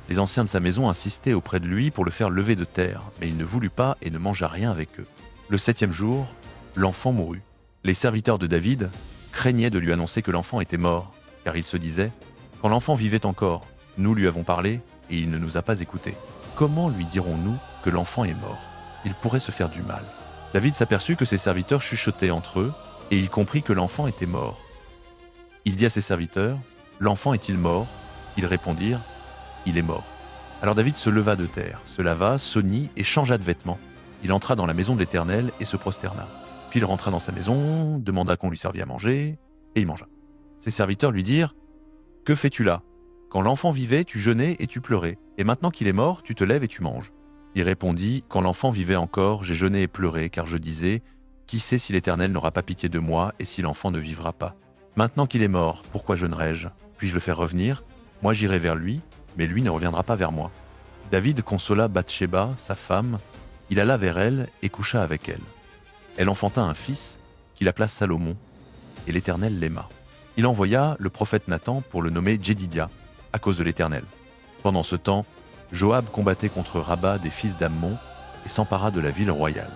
Les anciens de sa maison insistaient auprès de lui pour le faire lever de terre, mais il ne voulut pas et ne mangea rien avec eux. Le 7e jour, l'enfant mourut. Les serviteurs de David craignaient de lui annoncer que l'enfant était mort, car ils se disaient « Quand l'enfant vivait encore, nous lui avons parlé, et il ne nous a pas écoutés. Comment lui dirons-nous que l'enfant est mort ? Il pourrait se faire du mal. » David s'aperçut que ses serviteurs chuchotaient entre eux, et il comprit que l'enfant était mort. Il dit à ses serviteurs, « L'enfant est-il mort ?» Ils répondirent, « Il est mort. » Alors David se leva de terre, se lava, s'oignit et changea de vêtements. Il entra dans la maison de l'Éternel et se prosterna. Puis il rentra dans sa maison, demanda qu'on lui servît à manger, et il mangea. Ses serviteurs lui dirent, « Que fais-tu là ? Quand l'enfant vivait, tu jeûnais et tu pleurais, et maintenant qu'il est mort, tu te lèves et tu manges. » Il répondit, « Quand l'enfant vivait encore, j'ai jeûné et pleuré, car je disais, qui sait si l'Éternel n'aura pas pitié de moi et si l'enfant ne vivra pas. Maintenant qu'il est mort, pourquoi jeûnerai-je ? Puis-je le faire revenir ? Moi j'irai vers lui, mais lui ne reviendra pas vers moi. » David consola Bathsheba, sa femme, il alla vers elle et coucha avec elle. Elle enfanta un fils, qu'il appela Salomon, et l'Éternel l'aima. Il envoya le prophète Nathan pour le nommer Jédidia, à cause de l'Éternel. Pendant ce temps, Joab combattait contre Rabba des fils d'Ammon et s'empara de la ville royale.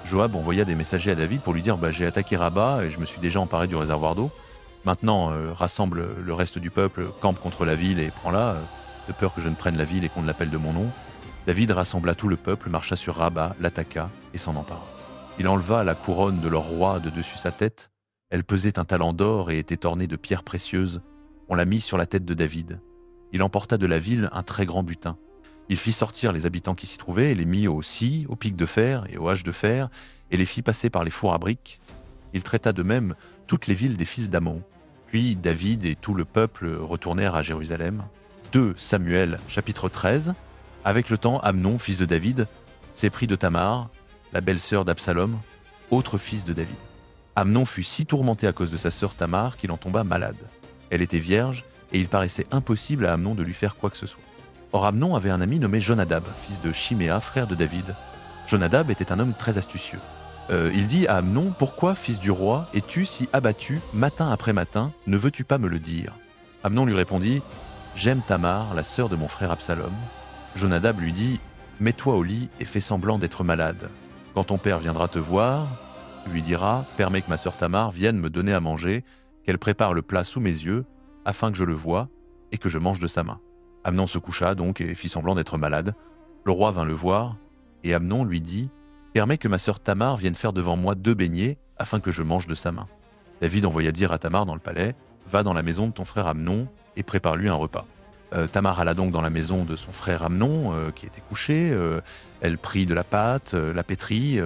Joab envoya des messagers à David pour lui dire « J'ai attaqué Rabba et je me suis déjà emparé du réservoir d'eau. Maintenant, rassemble le reste du peuple, campe contre la ville et prends-la, de peur que je ne prenne la ville et qu'on ne l'appelle de mon nom. » David rassembla tout le peuple, marcha sur Rabba, l'attaqua et s'en empara. Il enleva la couronne de leur roi de dessus sa tête. Elle pesait un talent d'or et était ornée de pierres précieuses. On la mit sur la tête de David. Il emporta de la ville un très grand butin. Il fit sortir les habitants qui s'y trouvaient et les mit aux scies, aux pics de fer et aux haches de fer, et les fit passer par les fours à briques. Il traita de même toutes les villes des fils d'Ammon. Puis David et tout le peuple retournèrent à Jérusalem. 2 Samuel, chapitre 13. Avec le temps, Amnon, fils de David, s'éprit de Tamar, la belle-sœur d'Absalom, autre fils de David. Amnon fut si tourmenté à cause de sa sœur Tamar qu'il en tomba malade. Elle était vierge, et il paraissait impossible à Amnon de lui faire quoi que ce soit. Or Amnon avait un ami nommé Jonadab, fils de Chiméa, frère de David. Jonadab était un homme très astucieux. Il dit à Amnon, « Pourquoi, fils du roi, es-tu si abattu, matin après matin, ne veux-tu pas me le dire ?» Amnon lui répondit, « J'aime Tamar, la sœur de mon frère Absalom. » Jonadab lui dit, « Mets-toi au lit et fais semblant d'être malade. Quand ton père viendra te voir, tu lui diras, « Permets que ma sœur Tamar vienne me donner à manger, qu'elle prépare le plat sous mes yeux, afin que je le voie et que je mange de sa main. » Amnon se coucha donc et fit semblant d'être malade. Le roi vint le voir, et Amnon lui dit, « Permets que ma sœur Tamar vienne faire devant moi 2 beignets, afin que je mange de sa main. » David envoya dire à Tamar dans le palais, « Va dans la maison de ton frère Amnon et prépare-lui un repas. » Tamar alla donc dans la maison de son frère Amnon, qui était couché. Elle prit de la pâte, la pétrit,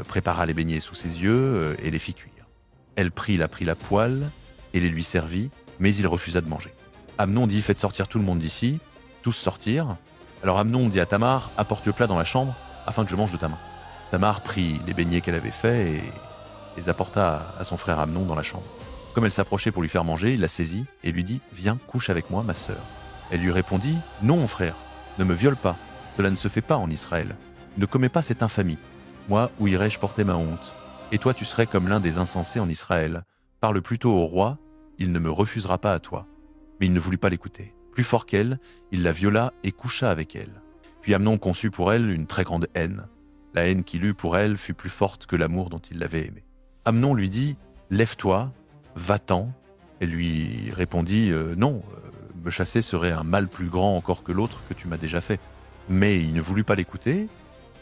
prépara les beignets sous ses yeux et les fit cuire. Elle prit la poêle et les lui servit, mais il refusa de manger. Amnon dit, « Faites sortir tout le monde d'ici. » Tous sortirent. Alors Amnon dit à Tamar, « Apporte le plat dans la chambre, afin que je mange de ta main. » Tamar prit les beignets qu'elle avait faits et les apporta à son frère Amnon dans la chambre. Comme elle s'approchait pour lui faire manger, il la saisit et lui dit, « Viens, couche avec moi, ma sœur. » Elle lui répondit, « Non, mon frère, ne me viole pas. Cela ne se fait pas en Israël. Ne commets pas cette infamie. Moi, où irais-je porter ma honte ? Et toi, tu serais comme l'un des insensés en Israël. Parle plutôt au roi, il ne me refusera pas à toi. » Mais il ne voulut pas l'écouter. Plus fort qu'elle, il la viola et coucha avec elle. Puis Amnon conçut pour elle une très grande haine. La haine qu'il eut pour elle fut plus forte que l'amour dont il l'avait aimée. Amnon lui dit, « Lève-toi, va-t'en. » Elle lui répondit, « Non, me chasser serait un mal plus grand encore que l'autre que tu m'as déjà fait. » Mais il ne voulut pas l'écouter.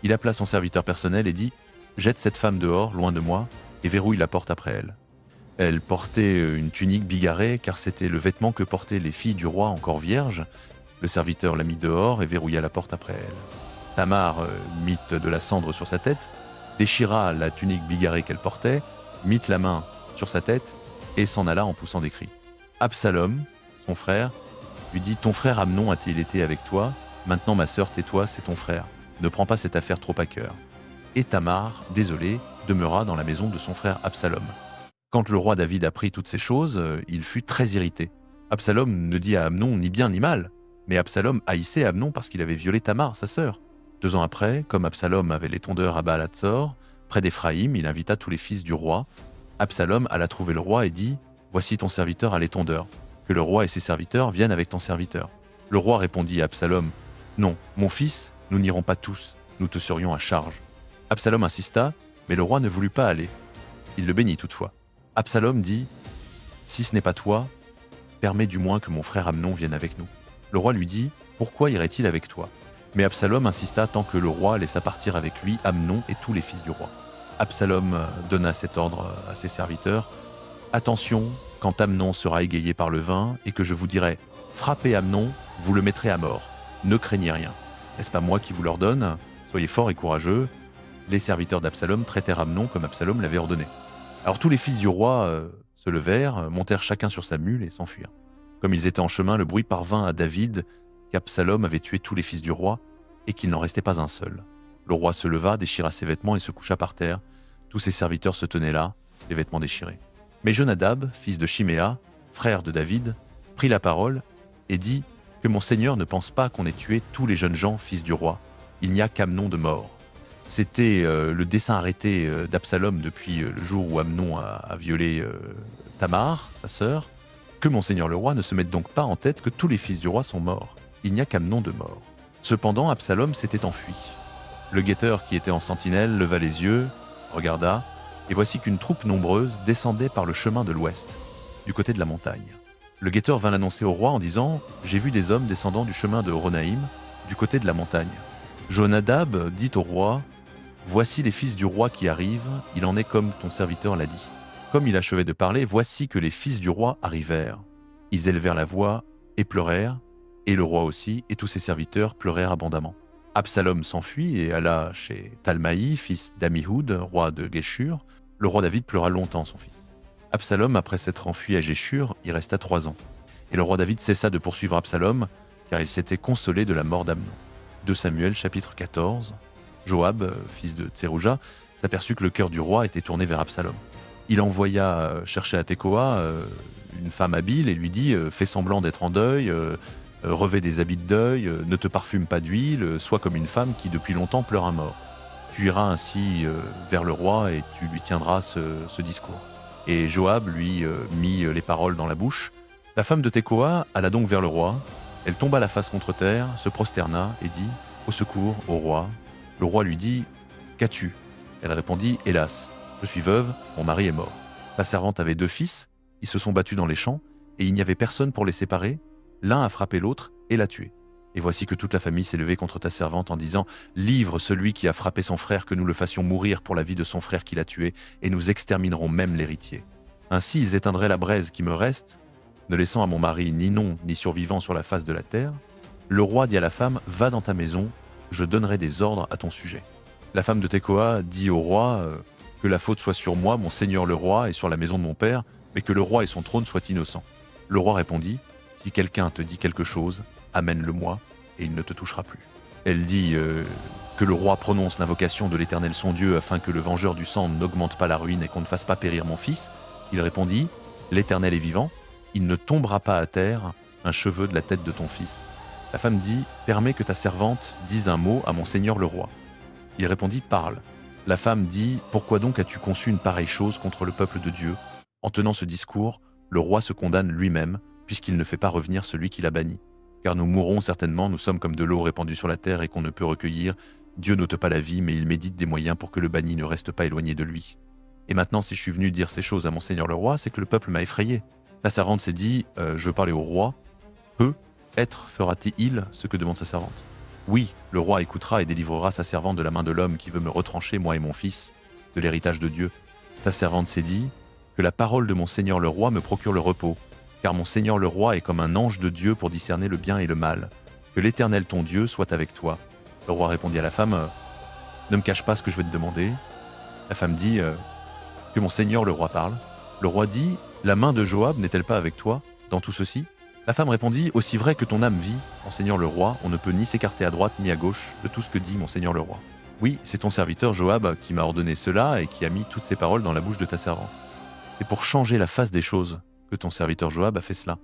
Il appela son serviteur personnel et dit, « Jette cette femme dehors, loin de moi, et verrouille la porte après elle. » Elle portait une tunique bigarrée, car c'était le vêtement que portaient les filles du roi encore vierges. Le serviteur la mit dehors et verrouilla la porte après elle. Tamar mit de la cendre sur sa tête, déchira la tunique bigarrée qu'elle portait, mit la main sur sa tête et s'en alla en poussant des cris. Absalom, son frère, lui dit « Ton frère Amnon a-t-il été avec toi? Maintenant ma sœur, tais-toi, c'est ton frère. Ne prends pas cette affaire trop à cœur. » Et Tamar, désolée, demeura dans la maison de son frère Absalom. Quand le roi David apprit toutes ces choses, il fut très irrité. Absalom ne dit à Amnon ni bien ni mal, mais Absalom haïssait Amnon parce qu'il avait violé Tamar, sa sœur. 2 ans après, comme Absalom avait les tondeurs à Baal-Hatzor, près d'Éphraïm, il invita tous les fils du roi. Absalom alla trouver le roi et dit « Voici ton serviteur à l'étondeur. Que le roi et ses serviteurs viennent avec ton serviteur. » Le roi répondit à Absalom « Non, mon fils, nous n'irons pas tous, nous te serions à charge. » Absalom insista, mais le roi ne voulut pas aller. Il le bénit toutefois. Absalom dit « Si ce n'est pas toi, permets du moins que mon frère Amnon vienne avec nous. » Le roi lui dit « Pourquoi irait-il avec toi ?» Mais Absalom insista tant que le roi laissa partir avec lui Amnon et tous les fils du roi. Absalom donna cet ordre à ses serviteurs « Attention, quand Amnon sera égayé par le vin et que je vous dirai « Frappez Amnon, vous le mettrez à mort. Ne craignez rien. N'est-ce pas moi qui vous l'ordonne? Soyez forts et courageux. » Les serviteurs d'Absalom traitèrent Amnon comme Absalom l'avait ordonné. Alors tous les fils du roi se levèrent, montèrent chacun sur sa mule et s'enfuirent. Comme ils étaient en chemin, le bruit parvint à David qu'Absalom avait tué tous les fils du roi et qu'il n'en restait pas un seul. Le roi se leva, déchira ses vêtements et se coucha par terre. Tous ses serviteurs se tenaient là, les vêtements déchirés. Mais Jonadab, fils de Chiméa, frère de David, prit la parole et dit que mon seigneur ne pense pas qu'on ait tué tous les jeunes gens, fils du roi. Il n'y a qu'Amnon de mort. C'était le dessein arrêté d'Absalom depuis le jour où Amnon a violé Tamar, sa sœur. Que mon seigneur le roi ne se mette donc pas en tête que tous les fils du roi sont morts. Il n'y a qu'Amnon de mort. Cependant, Absalom s'était enfui. Le guetteur qui était en sentinelle leva les yeux, regarda, et voici qu'une troupe nombreuse descendait par le chemin de l'ouest, du côté de la montagne. Le guetteur vint l'annoncer au roi en disant « J'ai vu des hommes descendant du chemin de Horonaïm, du côté de la montagne. » Jonadab dit au roi « Voici les fils du roi qui arrivent, il en est comme ton serviteur l'a dit. » Comme il achevait de parler, voici que les fils du roi arrivèrent. Ils élevèrent la voix et pleurèrent, et le roi aussi, et tous ses serviteurs pleurèrent abondamment. Absalom s'enfuit et alla chez Talmaï, fils d'Amihud, roi de Géshur. Le roi David pleura longtemps son fils. Absalom, après s'être enfui à Géshur, y resta 3 ans. Et le roi David cessa de poursuivre Absalom, car il s'était consolé de la mort d'Amnon. 2 Samuel, chapitre 14. Joab, fils de Tserouja, s'aperçut que le cœur du roi était tourné vers Absalom. Il envoya chercher à Tekoa une femme habile et lui dit « Fais semblant d'être en deuil, revêt des habits de deuil, ne te parfume pas d'huile, sois comme une femme qui depuis longtemps pleure un mort. Tu iras ainsi vers le roi et tu lui tiendras ce discours. » Et Joab lui mit les paroles dans la bouche. La femme de Tekoa alla donc vers le roi. Elle tomba la face contre terre, se prosterna et dit « Au secours, au roi !» Le roi lui dit « Qu'as-tu » Elle répondit « Hélas, je suis veuve, mon mari est mort. Ta servante avait 2 fils, ils se sont battus dans les champs, et il n'y avait personne pour les séparer. L'un a frappé l'autre et l'a tué. Et voici que toute la famille s'est levée contre ta servante en disant « Livre celui qui a frappé son frère, que nous le fassions mourir pour la vie de son frère qui l'a tué, et nous exterminerons même l'héritier. Ainsi ils éteindraient la braise qui me reste, ne laissant à mon mari ni nom ni survivant sur la face de la terre. Le roi dit à la femme « Va dans ta maison, je donnerai des ordres à ton sujet. » La femme de Tekoa dit au roi que la faute soit sur moi, mon seigneur le roi, et sur la maison de mon père, mais que le roi et son trône soient innocents. Le roi répondit « Si quelqu'un te dit quelque chose, amène-le-moi, et il ne te touchera plus. » Elle dit que le roi prononce l'invocation de l'Éternel son Dieu afin que le vengeur du sang n'augmente pas la ruine et qu'on ne fasse pas périr mon fils. Il répondit « L'Éternel est vivant, il ne tombera pas à terre un cheveu de la tête de ton fils. » La femme dit « Permets que ta servante dise un mot à mon seigneur le roi. » Il répondit « Parle. » La femme dit « Pourquoi donc as-tu conçu une pareille chose contre le peuple de Dieu ?» En tenant ce discours, le roi se condamne lui-même, puisqu'il ne fait pas revenir celui qui l'a banni. Car nous mourrons certainement, nous sommes comme de l'eau répandue sur la terre et qu'on ne peut recueillir. Dieu n'ôte pas la vie, mais il médite des moyens pour que le banni ne reste pas éloigné de lui. Et maintenant, si je suis venu dire ces choses à mon seigneur le roi, c'est que le peuple m'a effrayé. La servante s'est dit « Je veux parler au roi. Peut-être fera-t-il ce que demande sa servante. Oui, le roi écoutera et délivrera sa servante de la main de l'homme qui veut me retrancher, moi et mon fils, de l'héritage de Dieu. » Ta servante s'est dit « Que la parole de mon seigneur le roi me procure le repos, car mon seigneur le roi est comme un ange de Dieu pour discerner le bien et le mal. Que l'Éternel ton Dieu soit avec toi. » Le roi répondit à la femme « Ne me cache pas ce que je vais te demander. » La femme dit « Que mon seigneur le roi parle. » Le roi dit « La main de Joab n'est-elle pas avec toi, dans tout ceci » La femme répondit « Aussi vrai que ton âme vit, monseigneur le roi, on ne peut ni s'écarter à droite ni à gauche de tout ce que dit monseigneur le roi. Oui, c'est ton serviteur Joab qui m'a ordonné cela et qui a mis toutes ces paroles dans la bouche de ta servante. C'est pour changer la face des choses que ton serviteur Joab a fait cela.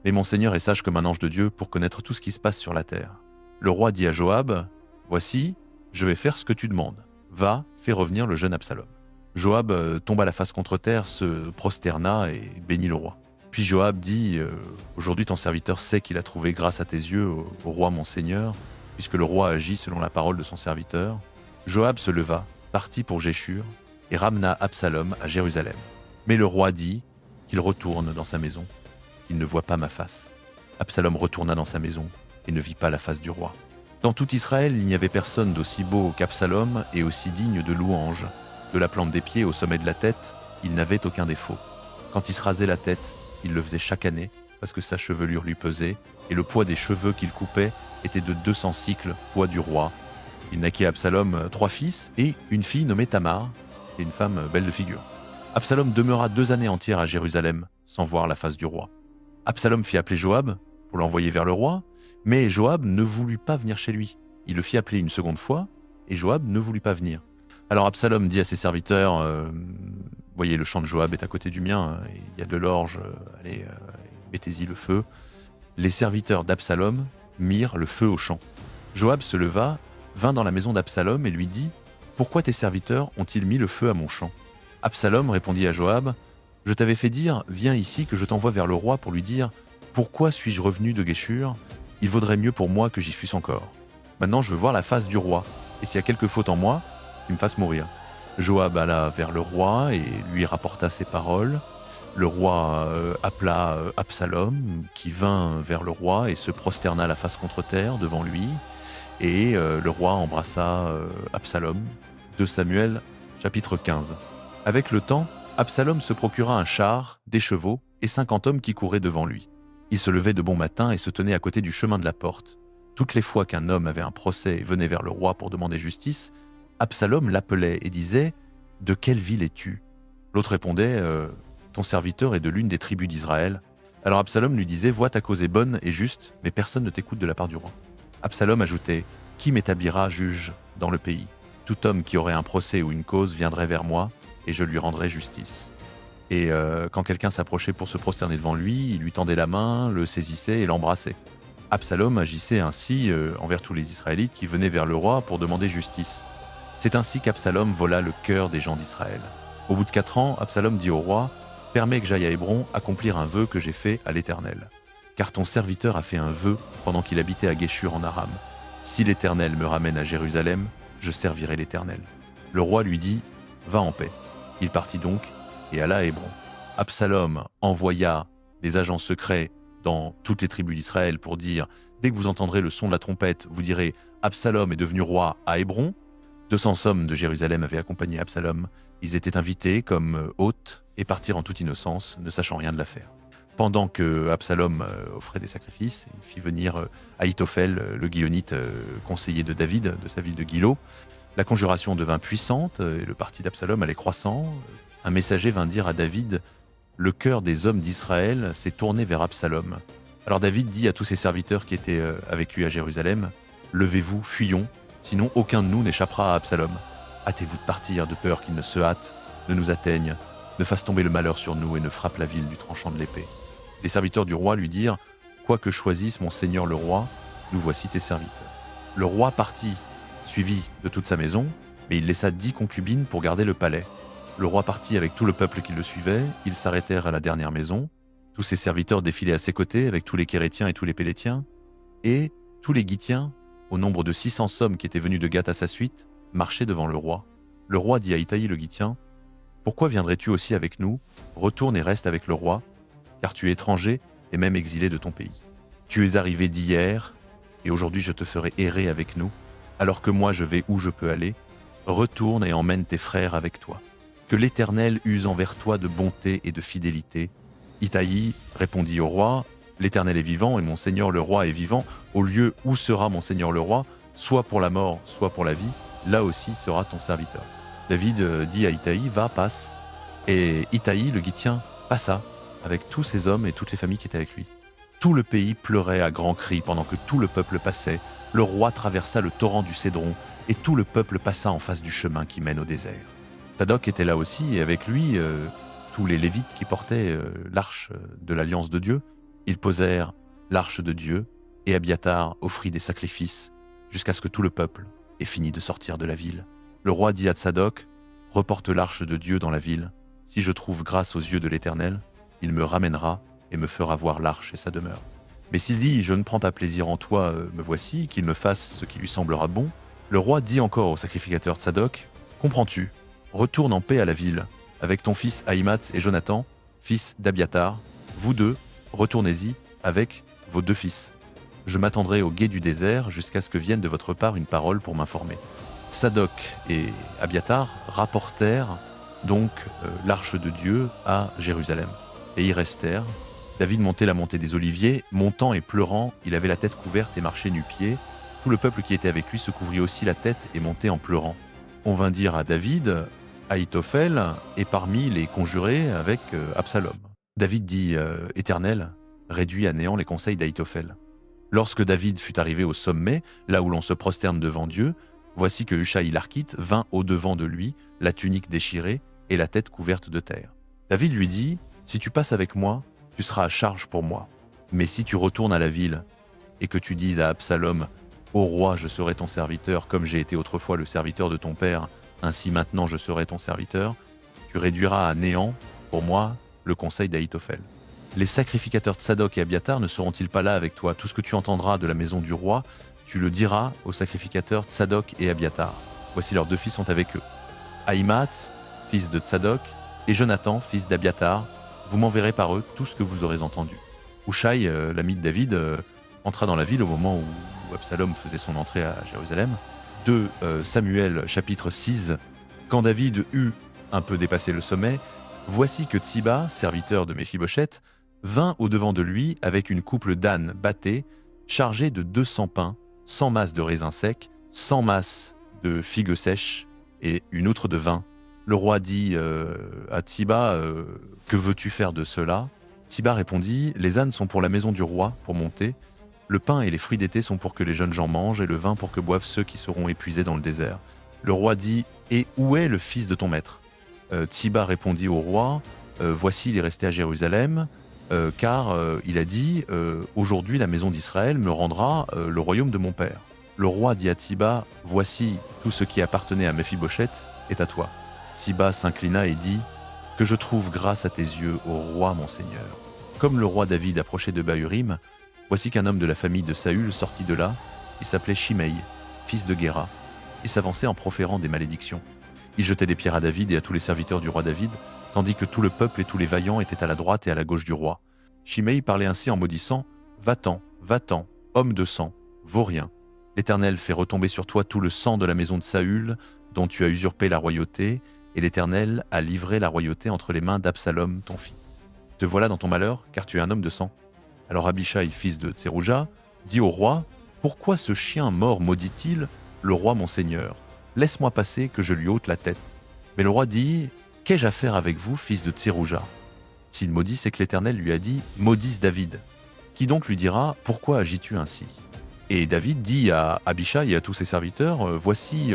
Mais monseigneur est sage comme un ange de Dieu pour connaître tout ce qui se passe sur la terre. Le roi dit à Joab « Voici, je vais faire ce que tu demandes. Va, fais revenir le jeune Absalom. » Joab tomba la face contre terre, se prosterna et bénit le roi. Puis Joab dit « Aujourd'hui ton serviteur sait qu'il a trouvé grâce à tes yeux au roi mon seigneur, puisque le roi agit selon la parole de son serviteur. » Joab se leva, partit pour Géshur, et ramena Absalom à Jérusalem. Mais le roi dit qu'il retourne dans sa maison. Il ne voit pas ma face. Absalom retourna dans sa maison et ne vit pas la face du roi. Dans tout Israël, il n'y avait personne d'aussi beau qu'Absalom et aussi digne de louange. De la plante des pieds au sommet de la tête, il n'avait aucun défaut. Quand il se rasait la tête, il le faisait chaque année, parce que sa chevelure lui pesait, et le poids des cheveux qu'il coupait était de 200 cycles, poids du roi. Il naquit à Absalom 3 fils et une fille nommée Tamar, et une femme belle de figure. Absalom demeura 2 années entières à Jérusalem, sans voir la face du roi. Absalom fit appeler Joab pour l'envoyer vers le roi, mais Joab ne voulut pas venir chez lui. Il le fit appeler une seconde fois, et Joab ne voulut pas venir. Alors Absalom dit à ses serviteurs voyez, le champ de Joab est à côté du mien, il y a de l'orge, allez, mettez-y le feu. » Les serviteurs d'Absalom mirent le feu au champ. Joab se leva, vint dans la maison d'Absalom et lui dit « Pourquoi tes serviteurs ont-ils mis le feu à mon champ ?» Absalom répondit à Joab « Je t'avais fait dire, viens ici que je t'envoie vers le roi pour lui dire « Pourquoi suis-je revenu de Géshur ? Il vaudrait mieux pour moi que j'y fusse encore. Maintenant je veux voir la face du roi, et s'il y a quelque faute en moi, qu'il me fasse mourir. » Joab alla vers le roi et lui rapporta ces paroles. Le roi appela Absalom, qui vint vers le roi et se prosterna la face contre terre devant lui. Et le roi embrassa Absalom. 2 Samuel, chapitre 15. Avec le temps, Absalom se procura un char, des chevaux et 50 hommes qui couraient devant lui. Il se levait de bon matin et se tenait à côté du chemin de la porte. Toutes les fois qu'un homme avait un procès et venait vers le roi pour demander justice, Absalom l'appelait et disait « De quelle ville es-tu » L'autre répondait « Ton serviteur est de l'une des tribus d'Israël. » Alors Absalom lui disait « Vois, ta cause est bonne et juste, mais personne ne t'écoute de la part du roi. » Absalom ajoutait « Qui m'établira juge dans le pays ? Tout homme qui aurait un procès ou une cause viendrait vers moi, et je lui rendrai justice. » Et quand quelqu'un s'approchait pour se prosterner devant lui, il lui tendait la main, le saisissait et l'embrassait. Absalom agissait ainsi envers tous les Israélites qui venaient vers le roi pour demander justice. C'est ainsi qu'Absalom vola le cœur des gens d'Israël. Au bout de 4 ans, Absalom dit au roi « Permets que j'aille à Hébron accomplir un vœu que j'ai fait à l'Éternel. Car ton serviteur a fait un vœu pendant qu'il habitait à Géshur en Aram. Si l'Éternel me ramène à Jérusalem, je servirai l'Éternel. » Le roi lui dit « Va en paix. » Il partit donc et alla à Hébron. Absalom envoya des agents secrets dans toutes les tribus d'Israël pour dire « Dès que vous entendrez le son de la trompette, vous direz « Absalom est devenu roi à Hébron ». 200 hommes de Jérusalem avaient accompagné Absalom. Ils étaient invités comme hôtes et partirent en toute innocence, ne sachant rien de l'affaire. Pendant que Absalom offrait des sacrifices, il fit venir Ahitophel, le Guilonite, conseiller de David, de sa ville de Guilo. La conjuration devint puissante et le parti d'Absalom allait croissant. Un messager vint dire à David « Le cœur des hommes d'Israël s'est tourné vers Absalom. » Alors David dit à tous ses serviteurs qui étaient avec lui à Jérusalem « Levez-vous, fuyons. Sinon, aucun de nous n'échappera à Absalom. Hâtez-vous de partir de peur qu'il ne se hâte, ne nous atteigne, ne fasse tomber le malheur sur nous et ne frappe la ville du tranchant de l'épée. » Les serviteurs du roi lui dirent « Quoi que choisisse mon seigneur le roi, nous voici tes serviteurs. » Le roi partit, suivi de toute sa maison, mais il laissa 10 concubines pour garder le palais. Le roi partit avec tout le peuple qui le suivait, ils s'arrêtèrent à la dernière maison. Tous ses serviteurs défilaient à ses côtés avec tous les Kérétiens et tous les Pélétiens, et tous les Gittiens, au nombre de 600 hommes qui étaient venus de Gath à sa suite, marchaient devant le roi. Le roi dit à Itaï le Gittien « Pourquoi viendrais-tu aussi avec nous ? Retourne et reste avec le roi, car tu es étranger et même exilé de ton pays. Tu es arrivé d'hier, et aujourd'hui je te ferai errer avec nous, alors que moi je vais où je peux aller. Retourne et emmène tes frères avec toi. Que l'Éternel use envers toi de bonté et de fidélité. » Itaï répondit au roi « L'Éternel est vivant et mon seigneur le roi est vivant. Au lieu où sera mon seigneur le roi, soit pour la mort, soit pour la vie, là aussi sera ton serviteur. » David dit à Itaï « Va, passe. » Et Itaï, le Gittien, passa. avec tous ses hommes et toutes les familles qui étaient avec lui. Tout le pays pleurait à grands cris pendant que tout le peuple passait. Le roi traversa le torrent du Cédron et tout le peuple passa en face du chemin qui mène au désert. Tsadok était là aussi et avec lui tous les Lévites qui portaient l'arche de l'alliance de Dieu. Ils posèrent l'arche de Dieu et Abiatar offrit des sacrifices jusqu'à ce que tout le peuple ait fini de sortir de la ville. Le roi dit à Tsadok, « Reporte l'arche de Dieu dans la ville. Si je trouve grâce aux yeux de l'Éternel, il me ramènera et me fera voir l'arche et sa demeure. Mais s'il dit, je ne prends pas plaisir en toi, me voici, qu'il me fasse ce qui lui semblera bon, le roi dit encore au sacrificateur Tsadok, comprends-tu, retourne en paix à la ville, avec ton fils Ahimaatz et Jonathan, fils d'Abiatar, vous deux, retournez-y avec vos deux fils. Je m'attendrai au gué du désert jusqu'à ce que vienne de votre part une parole pour m'informer. Tsadok et Abiatar rapportèrent donc l'arche de Dieu à Jérusalem, et y restèrent. David montait la montée des Oliviers, montant et pleurant, il avait la tête couverte et marchait nu-pied. Tout le peuple qui était avec lui se couvrit aussi la tête et montait en pleurant. On vint dire à David, Ahitophel est parmi les conjurés avec Absalom. David dit, Éternel, réduis à néant les conseils d'Ahitophel. Lorsque David fut arrivé au sommet, là où l'on se prosterne devant Dieu, voici que Hushaï l'Archite vint au-devant de lui, la tunique déchirée et la tête couverte de terre. David lui dit, si tu passes avec moi, tu seras à charge pour moi. Mais si tu retournes à la ville et que tu dises à Absalom, ô roi, je serai ton serviteur comme j'ai été autrefois le serviteur de ton père, ainsi maintenant je serai ton serviteur, tu réduiras à néant, pour moi, le conseil d'Ahitophel. Les sacrificateurs Tsadok et Abiatar ne seront-ils pas là avec toi? Tout ce que tu entendras de la maison du roi, tu le diras aux sacrificateurs Tsadok et Abiatar. Voici leurs deux fils sont avec eux. Ahimaatz, fils de Tsadok, et Jonathan, fils d'Abiatar, vous m'enverrez par eux tout ce que vous aurez entendu. Hushaï, l'ami de David, entra dans la ville au moment où Absalom faisait son entrée à Jérusalem. 2 Samuel chapitre 6. Quand David eut un peu dépassé le sommet, voici que Tsiba, serviteur de Méphibosheth, vint au-devant de lui avec une couple d'ânes battés, chargés de 200 pains, 100 masses de raisins secs, 100 masses de figues sèches et une outre de vin. Le roi dit à Tsiba, que veux-tu faire de cela? Tsiba répondit, les ânes sont pour la maison du roi, pour monter. Le pain et les fruits d'été sont pour que les jeunes gens mangent, et le vin pour que boivent ceux qui seront épuisés dans le désert. Le roi dit, et où est le fils de ton maître? Tsiba répondit au roi, voici il est resté à Jérusalem, car il a dit, aujourd'hui la maison d'Israël me rendra le royaume de mon père. Le roi dit à Tsiba, voici tout ce qui appartenait à Méphibosheth est à toi. Tsiba s'inclina et dit, que je trouve grâce à tes yeux, ô roi mon seigneur. Comme le roi David approchait de Bahurim, voici qu'un homme de la famille de Saül sortit de là, il s'appelait Shimei, fils de Guéra. Il s'avançait en proférant des malédictions. Il jetait des pierres à David et à tous les serviteurs du roi David, tandis que tout le peuple et tous les vaillants étaient à la droite et à la gauche du roi. Shimei parlait ainsi en maudissant, va-t'en, homme de sang, vaut rien. L'Éternel fait retomber sur toi tout le sang de la maison de Saül, dont tu as usurpé la royauté, et l'Éternel a livré la royauté entre les mains d'Absalom, ton fils. Te voilà dans ton malheur, car tu es un homme de sang. Alors Abishai, fils de Tserouja, dit au roi, pourquoi ce chien mort maudit-il le roi mon seigneur? Laisse-moi passer que je lui ôte la tête. Mais le roi dit, qu'ai-je à faire avec vous, fils de Tserouja? S'il maudit, c'est que l'Éternel lui a dit, maudisse David. Qui donc lui dira, pourquoi agis-tu ainsi? Et David dit à Abishai et à tous ses serviteurs, voici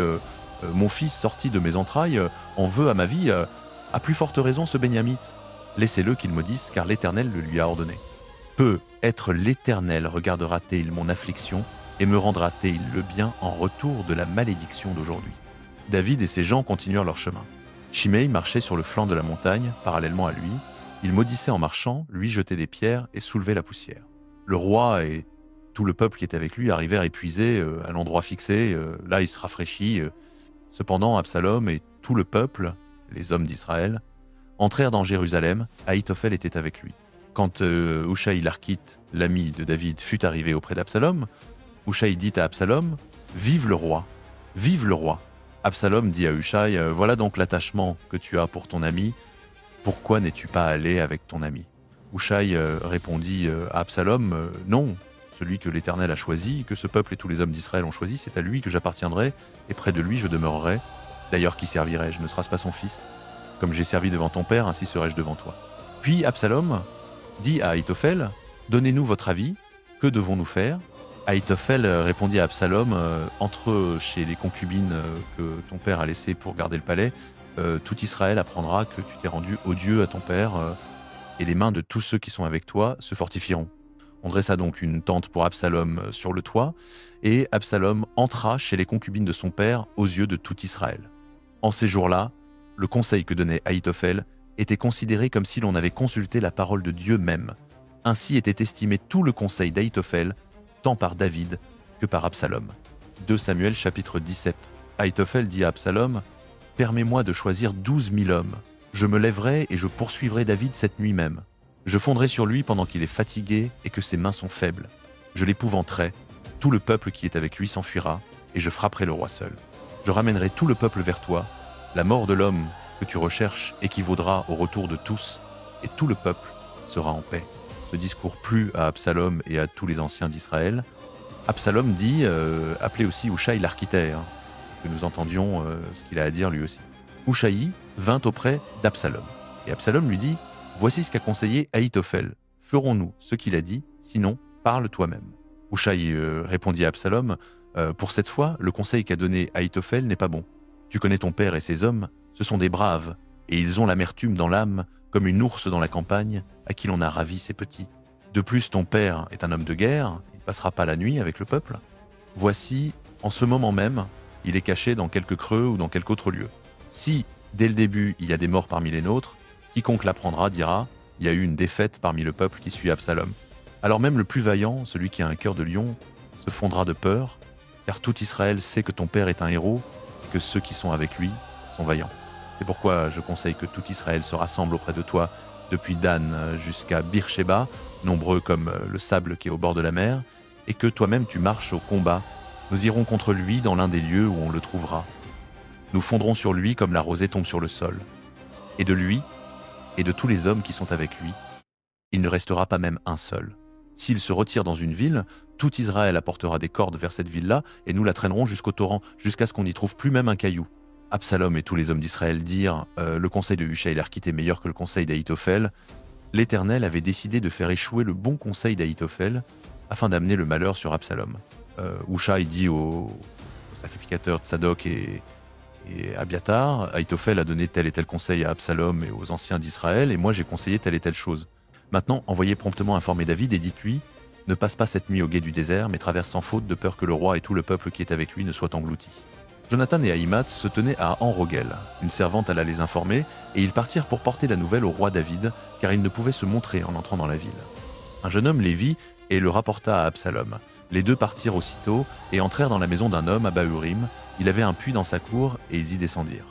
mon fils sorti de mes entrailles, en veut à ma vie, à plus forte raison ce Bényamite. Laissez-le qu'il maudisse, car l'Éternel le lui a ordonné. Peut-être l'Éternel regardera-t-il mon affliction et me rendra-t-il le bien en retour de la malédiction d'aujourd'hui. David et ses gens continuèrent leur chemin. Shimei marchait sur le flanc de la montagne, parallèlement à lui. Il maudissait en marchant, lui jetait des pierres et soulevait la poussière. Le roi et tout le peuple qui était avec lui arrivèrent épuisés à l'endroit fixé. Là, il se rafraîchit. Cependant, Absalom et tout le peuple, les hommes d'Israël, entrèrent dans Jérusalem. Ahitophel était avec lui. Quand Hushaï l'Archite, l'ami de David, fut arrivé auprès d'Absalom, Hushaï dit à Absalom, « Vive le roi, vive le roi !» Absalom dit à Hushaï, « Voilà donc l'attachement que tu as pour ton ami. Pourquoi n'es-tu pas allé avec ton ami ?» Hushaï répondit à Absalom, « Non, celui que l'Éternel a choisi, que ce peuple et tous les hommes d'Israël ont choisi, c'est à lui que j'appartiendrai, et près de lui je demeurerai. D'ailleurs, qui servirai-je? Ne sera-ce pas son fils? Comme j'ai servi devant ton père, ainsi serai-je devant toi. » Puis Absalom dit à Ahitophel, « Donnez-nous votre avis, que devons-nous faire ?» Ahitophel répondit à Absalom, « Entre chez les concubines que ton père a laissées pour garder le palais, tout Israël apprendra que tu t'es rendu odieux à ton père, et les mains de tous ceux qui sont avec toi se fortifieront. » On dressa donc une tente pour Absalom sur le toit, et Absalom entra chez les concubines de son père aux yeux de tout Israël. En ces jours-là, le conseil que donnait Ahitophel était considéré comme si l'on avait consulté la parole de Dieu même. Ainsi était estimé tout le conseil d'Ahitophel, tant par David que par Absalom. 2 Samuel chapitre 17. Ahitophel dit à Absalom, « Permets-moi de choisir 12 000 hommes. Je me lèverai et je poursuivrai David cette nuit même. Je fonderai sur lui pendant qu'il est fatigué et que ses mains sont faibles. Je l'épouvanterai, tout le peuple qui est avec lui s'enfuira, et je frapperai le roi seul. Je ramènerai tout le peuple vers toi. La mort de l'homme que tu recherches équivaudra au retour de tous, et tout le peuple sera en paix. » Ce discours plut à Absalom et à tous les anciens d'Israël. Absalom dit, appelez aussi Hushaï l'architecte, que nous entendions ce qu'il a à dire lui aussi. Hushaï vint auprès d'Absalom, et Absalom lui dit, voici ce qu'a conseillé Ahitophel. Ferons-nous ce qu'il a dit, sinon parle toi-même. Hushaï répondit à Absalom, pour cette fois, le conseil qu'a donné Ahitophel n'est pas bon. Tu connais ton père et ses hommes, ce sont des braves, et ils ont l'amertume dans l'âme, comme une ours dans la campagne, à qui l'on a ravi ses petits. De plus, ton père est un homme de guerre, il ne passera pas la nuit avec le peuple. Voici, en ce moment même, il est caché dans quelque creux ou dans quelque autre lieu. Si, dès le début, il y a des morts parmi les nôtres, quiconque l'apprendra dira, il y a eu une défaite parmi le peuple qui suit Absalom. Alors même le plus vaillant, celui qui a un cœur de lion, se fondra de peur, car tout Israël sait que ton père est un héros, et que ceux qui sont avec lui sont vaillants. C'est pourquoi je conseille que tout Israël se rassemble auprès de toi, depuis Dan jusqu'à Beersheba, nombreux comme le sable qui est au bord de la mer, et que toi-même tu marches au combat. Nous irons contre lui dans l'un des lieux où on le trouvera. Nous fondrons sur lui comme la rosée tombe sur le sol. Et de lui, et de tous les hommes qui sont avec lui, il ne restera pas même un seul. S'il se retire dans une ville, tout Israël apportera des cordes vers cette ville-là, et nous la traînerons jusqu'au torrent, jusqu'à ce qu'on n'y trouve plus même un caillou. Absalom et tous les hommes d'Israël dirent le conseil de Hushaï l'architecte est meilleur que le conseil d'Ahitophel. L'Éternel avait décidé de faire échouer le bon conseil d'Ahitophel afin d'amener le malheur sur Absalom. Hushaï dit aux sacrificateurs Tsadok et Abiatar, Ahitophel a donné tel et tel conseil à Absalom et aux anciens d'Israël, et moi j'ai conseillé telle et telle chose. Maintenant, envoyez promptement informer David et dites-lui, ne passe pas cette nuit au gué du désert, mais traverse sans faute de peur que le roi et tout le peuple qui est avec lui ne soient engloutis. Jonathan et Ahimath se tenaient à Enrogel. Une servante alla les informer, et ils partirent pour porter la nouvelle au roi David, car il ne pouvait se montrer en entrant dans la ville. Un jeune homme les vit et le rapporta à Absalom. Les deux partirent aussitôt et entrèrent dans la maison d'un homme à Bahurim. Il avait un puits dans sa cour et ils y descendirent.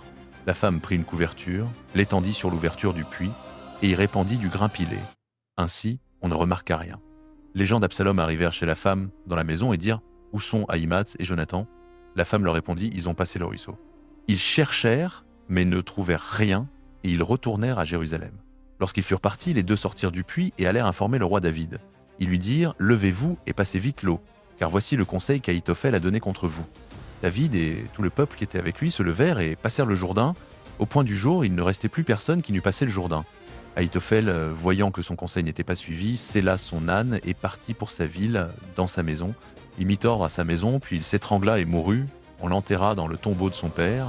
La femme prit une couverture, l'étendit sur l'ouverture du puits et y répandit du grain pilé. Ainsi, on ne remarqua rien. Les gens d'Absalom arrivèrent chez la femme dans la maison et dirent « Où sont Ahimath et Jonathan ?» La femme leur répondit « Ils ont passé le ruisseau. » Ils cherchèrent, mais ne trouvèrent rien, et ils retournèrent à Jérusalem. Lorsqu'ils furent partis, les deux sortirent du puits et allèrent informer le roi David. Ils lui dirent « Levez-vous et passez vite l'eau, car voici le conseil qu'Ahitophel a donné contre vous. » David et tout le peuple qui était avec lui se levèrent et passèrent le Jourdain. Au point du jour, il ne restait plus personne qui n'eût passé le Jourdain. Ahitophel, voyant que son conseil n'était pas suivi, sella son âne et partit pour sa ville, dans sa maison. Il mit ordre à sa maison, puis il s'étrangla et mourut. On l'enterra dans le tombeau de son père.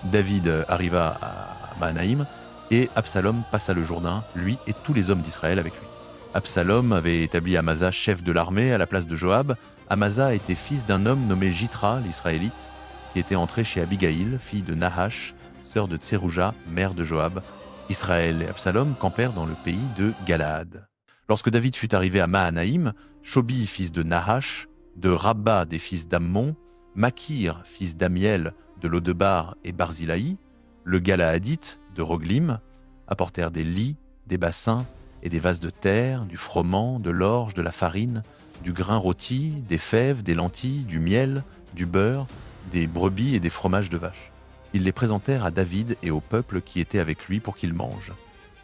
David arriva à Mahanaïm, et Absalom passa le Jourdain, lui et tous les hommes d'Israël avec lui. Absalom avait établi Amasa chef de l'armée à la place de Joab. Amasa était fils d'un homme nommé Jitra, l'Israélite, qui était entré chez Abigaïl, fille de Nahash, sœur de Tserouja, mère de Joab. Israël et Absalom campèrent dans le pays de Galaad. Lorsque David fut arrivé à Mahanaïm, Shobi, fils de Nahash, de Rabba des fils d'Ammon, Makir, fils d'Amiel, de Lodebar et Barzilaï, le Galaadite de Roglim, apportèrent des lits, des bassins et des vases de terre, du froment, de l'orge, de la farine, du grain rôti, des fèves, des lentilles, du miel, du beurre, des brebis et des fromages de vache. Ils les présentèrent à David et au peuple qui était avec lui pour qu'ils mangent.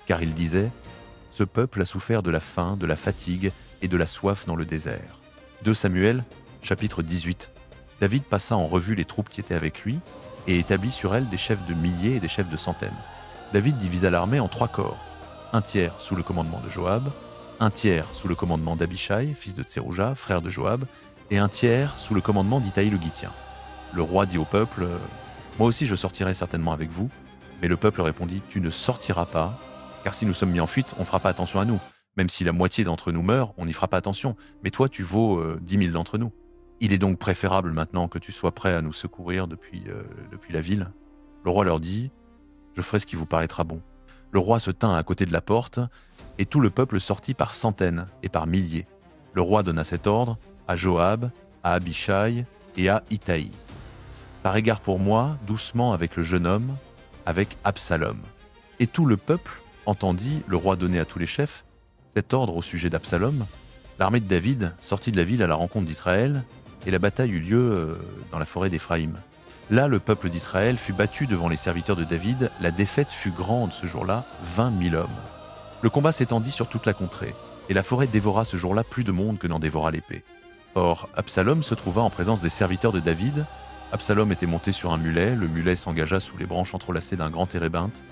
Car il disait « Ce peuple a souffert de la faim, de la fatigue et de la soif dans le désert. » 2 Samuel, chapitre 18. David passa en revue les troupes qui étaient avec lui et établit sur elles des chefs de milliers et des chefs de centaines. David divisa l'armée en 3 corps, un tiers sous le commandement de Joab, un tiers sous le commandement d'Abishai, fils de Tserouja, frère de Joab, et un tiers sous le commandement d'Itaï le Gittien. Le roi dit au peuple « Moi aussi je sortirai certainement avec vous ». Mais le peuple répondit « Tu ne sortiras pas, car si nous sommes mis en fuite, on ne fera pas attention à nous. Même si la moitié d'entre nous meurt, on n'y fera pas attention. Mais toi, tu vaux 10 000 d'entre nous. Il est donc préférable maintenant que tu sois prêt à nous secourir depuis la ville. » Le roi leur dit « Je ferai ce qui vous paraîtra bon. » Le roi se tint à côté de la porte, et tout le peuple sortit par centaines et par milliers. Le roi donna cet ordre à Joab, à Abishai et à Itaï. « Par égard pour moi, doucement avec le jeune homme, avec Absalom. » Et tout le peuple entendit le roi donner à tous les chefs cet ordre au sujet d'Absalom. L'armée de David sortit de la ville à la rencontre d'Israël, et la bataille eut lieu dans la forêt d'Éphraïm. Là, le peuple d'Israël fut battu devant les serviteurs de David. La défaite fut grande ce jour-là, 20 000 hommes. Le combat s'étendit sur toute la contrée, et la forêt dévora ce jour-là plus de monde que n'en dévora l'épée. Or, Absalom se trouva en présence des serviteurs de David. Absalom était monté sur un mulet, le mulet s'engagea sous les branches entrelacées d'un grand térébinthe.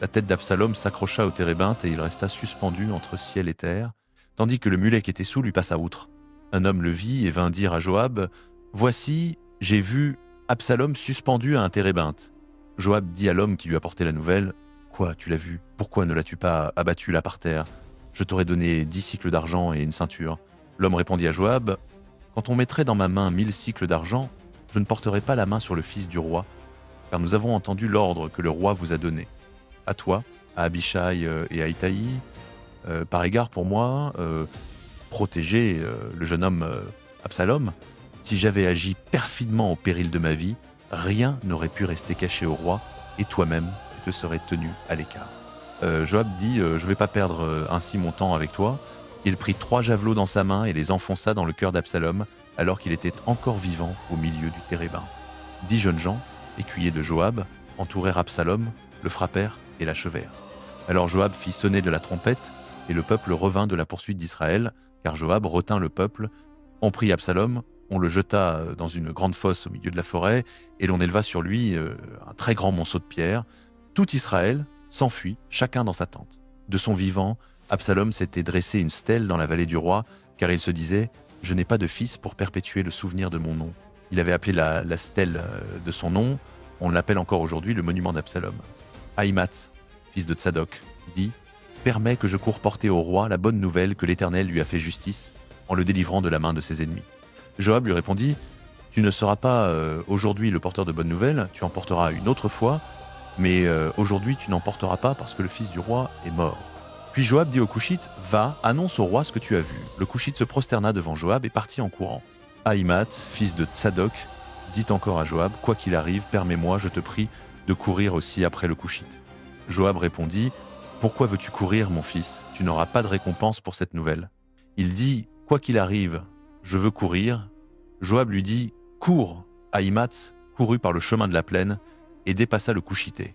La tête d'Absalom s'accrocha au térébinthe et il resta suspendu entre ciel et terre, tandis que le mulet qui était sous lui passa outre. Un homme le vit et vint dire à Joab « Voici, j'ai vu Absalom suspendu à un térébinthe. » Joab dit à l'homme qui lui apportait la nouvelle « Quoi, tu l'as vu? Pourquoi ne l'as-tu pas abattu là par terre? Je t'aurais donné 10 cycles d'argent et une ceinture. » L'homme répondit à Joab « Quand on mettrait dans ma main 1000 cycles d'argent, je ne porterai pas la main sur le fils du roi, car nous avons entendu l'ordre que le roi vous a donné. À toi, à Abishai et à Itaï, par égard pour moi, protéger le jeune homme Absalom. Si j'avais agi perfidement au péril de ma vie, rien n'aurait pu rester caché au roi, et toi-même, tu te serais tenu à l'écart. » Joab dit « Je ne vais pas perdre ainsi mon temps avec toi. » Il prit 3 javelots dans sa main et les enfonça dans le cœur d'Absalom, alors qu'il était encore vivant au milieu du térébinthe. 10 jeunes gens, écuyers de Joab, entourèrent Absalom, le frappèrent et l'achevèrent. Alors Joab fit sonner de la trompette, et le peuple revint de la poursuite d'Israël, car Joab retint le peuple. On prit Absalom, on le jeta dans une grande fosse au milieu de la forêt, et l'on éleva sur lui un très grand monceau de pierre. Tout Israël s'enfuit, chacun dans sa tente. De son vivant, Absalom s'était dressé une stèle dans la vallée du roi, car il se disait « Je n'ai pas de fils pour perpétuer le souvenir de mon nom ». Il avait appelé la stèle de son nom, on l'appelle encore aujourd'hui le monument d'Absalom. Ahimaatz, fils de Tsadok, dit « Permets que je cours porter au roi la bonne nouvelle que l'Éternel lui a fait justice en le délivrant de la main de ses ennemis. » Joab lui répondit « Tu ne seras pas aujourd'hui le porteur de bonnes nouvelles, tu en porteras une autre fois, mais aujourd'hui tu n'en porteras pas parce que le fils du roi est mort. » Puis Joab dit au Couchite « Va, annonce au roi ce que tu as vu. » Le Couchite se prosterna devant Joab et partit en courant. Ahimaatz, fils de Tsadok, dit encore à Joab « Quoi qu'il arrive, permets-moi, je te prie, de courir aussi après le Couchite. » Joab répondit « Pourquoi veux-tu courir, mon fils? Tu n'auras pas de récompense pour cette nouvelle. » Il dit « Quoi qu'il arrive, je veux courir. » Joab lui dit « Cours !» Ahimaatz courut par le chemin de la plaine et dépassa le Couchité.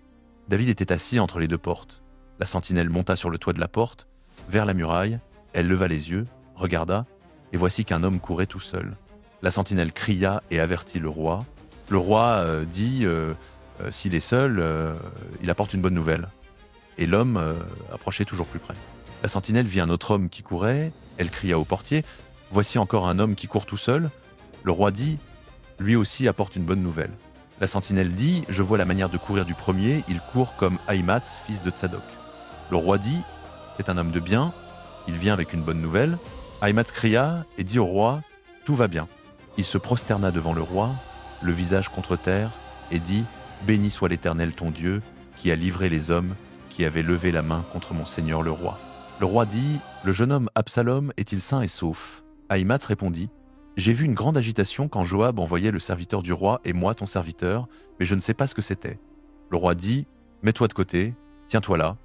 David était assis entre les 2 portes. La sentinelle monta sur le toit de la porte, vers la muraille, elle leva les yeux, regarda, et voici qu'un homme courait tout seul. La sentinelle cria et avertit le roi. Le roi dit s'il est seul, il apporte une bonne nouvelle. Et l'homme approchait toujours plus près. La sentinelle vit un autre homme qui courait, elle cria au portier « Voici encore un homme qui court tout seul. » Le roi dit « Lui aussi apporte une bonne nouvelle. » La sentinelle dit « Je vois la manière de courir du premier, il court comme Ahimaatz, fils de Tsadok. » Le roi dit « C'est un homme de bien, il vient avec une bonne nouvelle. » Ahimaatz cria et dit au roi « Tout va bien. » Il se prosterna devant le roi, le visage contre terre, et dit « Béni soit l'Éternel ton Dieu, qui a livré les hommes qui avaient levé la main contre mon seigneur le roi. » Le roi dit « Le jeune homme Absalom est-il sain et sauf ?» Ahimaatz répondit « J'ai vu une grande agitation quand Joab envoyait le serviteur du roi et moi ton serviteur, mais je ne sais pas ce que c'était. » Le roi dit « Mets-toi de côté, tiens-toi là. »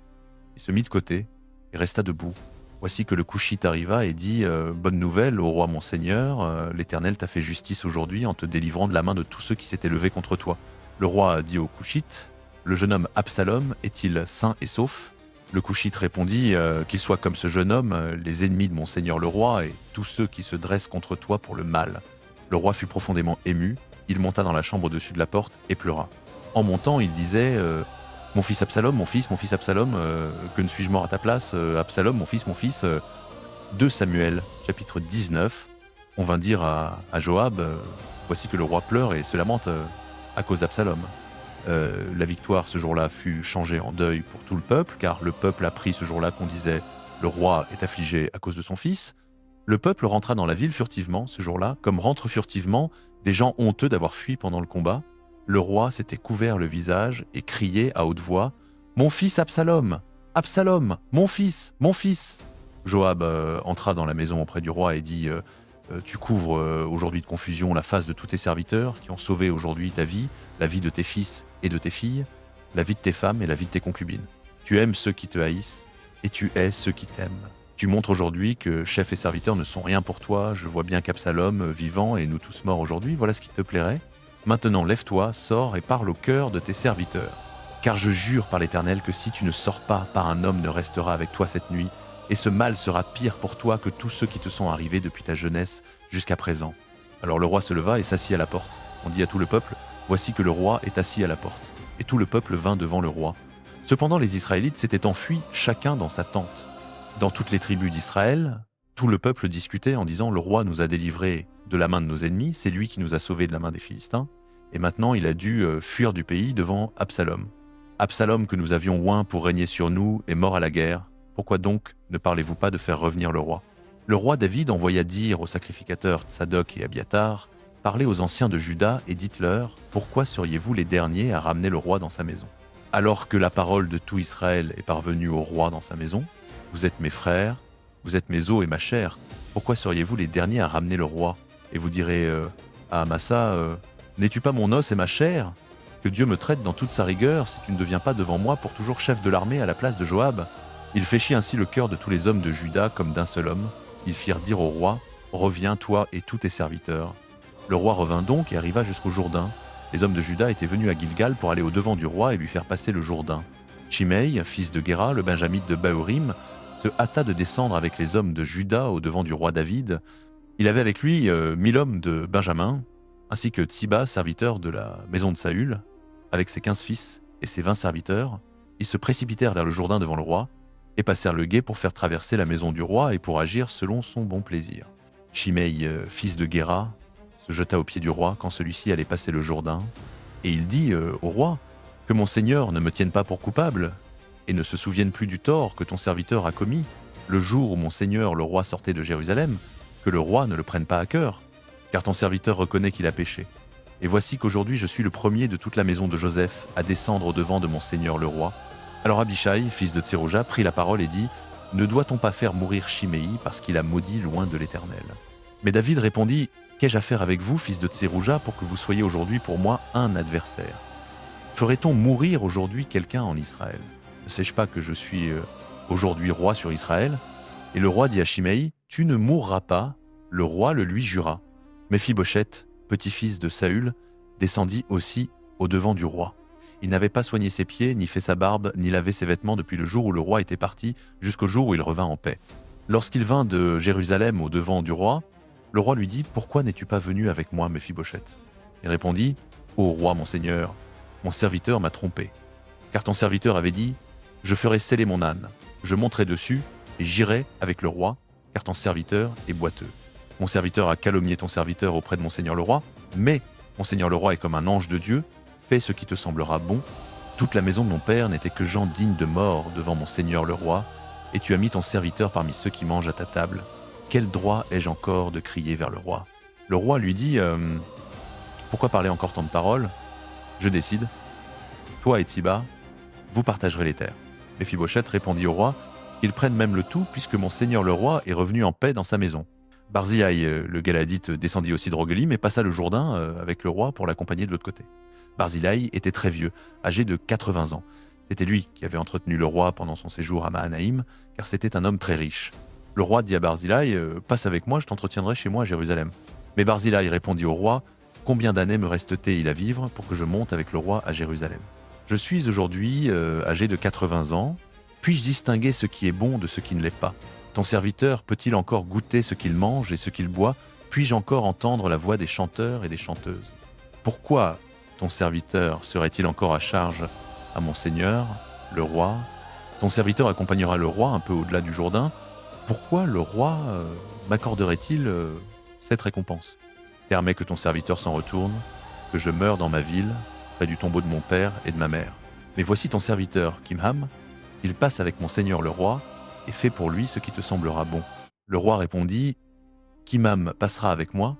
Il se mit de côté et resta debout. Voici que le Couchite arriva et dit « Bonne nouvelle au roi mon seigneur, l'Éternel t'a fait justice aujourd'hui en te délivrant de la main de tous ceux qui s'étaient levés contre toi. » Le roi dit au Couchite « Le jeune homme Absalom est-il sain et sauf ?» Le Couchite répondit « Qu'il soit comme ce jeune homme, les ennemis de mon seigneur le roi et tous ceux qui se dressent contre toi pour le mal. » Le roi fut profondément ému, il monta dans la chambre au-dessus de la porte et pleura. En montant, il disait « Mon fils Absalom, mon fils Absalom, que ne suis-je mort à ta place? Absalom, mon fils, 2 Samuel, chapitre 19, on vint dire à Joab, voici que le roi pleure et se lamente à cause d'Absalom. La victoire ce jour-là fut changée en deuil pour tout le peuple, car le peuple apprit ce jour-là qu'on disait « le roi est affligé à cause de son fils ». Le peuple rentra dans la ville furtivement ce jour-là, comme rentrent furtivement des gens honteux d'avoir fui pendant le combat. Le roi s'était couvert le visage et criait à haute voix « Mon fils Absalom! Absalom! Mon fils! Mon fils !» Joab entra dans la maison auprès du roi et dit tu couvres aujourd'hui de confusion la face de tous tes serviteurs qui ont sauvé aujourd'hui ta vie, la vie de tes fils et de tes filles, la vie de tes femmes et la vie de tes concubines. Tu aimes ceux qui te haïssent et tu hais ceux qui t'aiment. Tu montres aujourd'hui que chefs et serviteurs ne sont rien pour toi. Je vois bien qu'Absalom, vivant et nous tous morts aujourd'hui, voilà ce qui te plairait. Maintenant lève-toi, sors et parle au cœur de tes serviteurs. Car je jure par l'Éternel que si tu ne sors pas, pas un homme ne restera avec toi cette nuit, et ce mal sera pire pour toi que tous ceux qui te sont arrivés depuis ta jeunesse jusqu'à présent. Alors le roi se leva et s'assit à la porte. On dit à tout le peuple, voici que le roi est assis à la porte. Et tout le peuple vint devant le roi. Cependant les Israélites s'étaient enfuis chacun dans sa tente. Dans toutes les tribus d'Israël, tout le peuple discutait en disant, le roi nous a délivrés de la main de nos ennemis, c'est lui qui nous a sauvés de la main des Philistins, et maintenant il a dû fuir du pays devant Absalom. Absalom que nous avions oint pour régner sur nous est mort à la guerre. Pourquoi donc ne parlez-vous pas de faire revenir le roi ? Le roi David envoya dire aux sacrificateurs Tsadok et Abiatar, parlez aux anciens de Juda et dites-leur, pourquoi seriez-vous les derniers à ramener le roi dans sa maison ? Alors que la parole de tout Israël est parvenue au roi dans sa maison, vous êtes mes frères, vous êtes mes os et ma chair, pourquoi seriez-vous les derniers à ramener le roi ? Et vous direz à Amasa, n'es-tu pas mon os et ma chair ? Que Dieu me traite dans toute sa rigueur si tu ne deviens pas devant moi pour toujours chef de l'armée à la place de Joab. Il fléchit ainsi le cœur de tous les hommes de Juda comme d'un seul homme. Ils firent dire au roi, reviens toi et tous tes serviteurs. Le roi revint donc et arriva jusqu'au Jourdain. Les hommes de Juda étaient venus à Gilgal pour aller au-devant du roi et lui faire passer le Jourdain. Shimei, fils de Guéra, le benjamite de Bahurim, se hâta de descendre avec les hommes de Juda au-devant du roi David. Il avait avec lui 1000 hommes de Benjamin, ainsi que Tsiba, serviteur de la maison de Saül, avec ses 15 fils et ses 20 serviteurs. Ils se précipitèrent vers le Jourdain devant le roi, et passèrent le gué pour faire traverser la maison du roi et pour agir selon son bon plaisir. Shimei, fils de Guéra, se jeta aux pieds du roi quand celui-ci allait passer le Jourdain, et il dit au roi, « Que mon seigneur ne me tienne pas pour coupable, et ne se souvienne plus du tort que ton serviteur a commis, le jour où mon seigneur le roi sortait de Jérusalem, que le roi ne le prenne pas à cœur, car ton serviteur reconnaît qu'il a péché. Et voici qu'aujourd'hui je suis le premier de toute la maison de Joseph à descendre au-devant de mon seigneur le roi. » Alors Abishai, fils de Tserouja, prit la parole et dit « Ne doit-on pas faire mourir Shimei parce qu'il a maudit loin de l'Éternel ?» Mais David répondit « Qu'ai-je à faire avec vous, fils de Tserouja, pour que vous soyez aujourd'hui pour moi un adversaire ? Ferait-on mourir aujourd'hui quelqu'un en Israël ? Ne sais-je pas que je suis aujourd'hui roi sur Israël ?» Et le roi dit à Shimei « Tu ne mourras pas. » Le roi le lui jura. Méphibosheth, petit-fils de Saül, descendit aussi au-devant du roi. Il n'avait pas soigné ses pieds, ni fait sa barbe, ni lavé ses vêtements depuis le jour où le roi était parti, jusqu'au jour où il revint en paix. Lorsqu'il vint de Jérusalem au-devant du roi, le roi lui dit « Pourquoi n'es-tu pas venu avec moi, Méphibosheth ?» Il répondit « Ô roi, mon seigneur, mon serviteur m'a trompé. Car ton serviteur avait dit « Je ferai sceller mon âne, je monterai dessus, et j'irai avec le roi, car ton serviteur est boiteux. Mon serviteur a calomnié ton serviteur auprès de mon seigneur le roi, mais mon seigneur le roi est comme un ange de Dieu, fais ce qui te semblera bon. Toute la maison de mon père n'était que gens dignes de mort devant mon seigneur le roi, et tu as mis ton serviteur parmi ceux qui mangent à ta table. Quel droit ai-je encore de crier vers le roi ?» Le roi lui dit pourquoi parler encore tant de paroles ? Je décide. Toi et Tsiba, vous partagerez les terres. Méphibosheth répondit au roi qu'il prenne même le tout, puisque mon seigneur le roi est revenu en paix dans sa maison. Barzillai, le Galadite, descendit aussi de Rogelim et passa le Jourdain avec le roi pour l'accompagner de l'autre côté. Barzillai était très vieux, âgé de 80 ans. C'était lui qui avait entretenu le roi pendant son séjour à Mahanaïm, car c'était un homme très riche. Le roi dit à Barzillai « Passe avec moi, je t'entretiendrai chez moi à Jérusalem. » Mais Barzillai répondit au roi « Combien d'années me reste-t-il à vivre pour que je monte avec le roi à Jérusalem ? Je suis aujourd'hui âgé de 80 ans. Puis-je distinguer ce qui est bon de ce qui ne l'est pas ? Ton serviteur peut-il encore goûter ce qu'il mange et ce qu'il boit ? Puis-je encore entendre la voix des chanteurs et des chanteuses ? Pourquoi ton serviteur serait-il encore à charge à mon seigneur, le roi ? Ton serviteur accompagnera le roi un peu au-delà du Jourdain, pourquoi le roi m'accorderait-il cette récompense? Permets que ton serviteur s'en retourne, que je meure dans ma ville, près du tombeau de mon père et de ma mère. Mais voici ton serviteur, Kimham, il passe avec mon seigneur le roi, et fais pour lui ce qui te semblera bon. Le roi répondit, Kimham passera avec moi,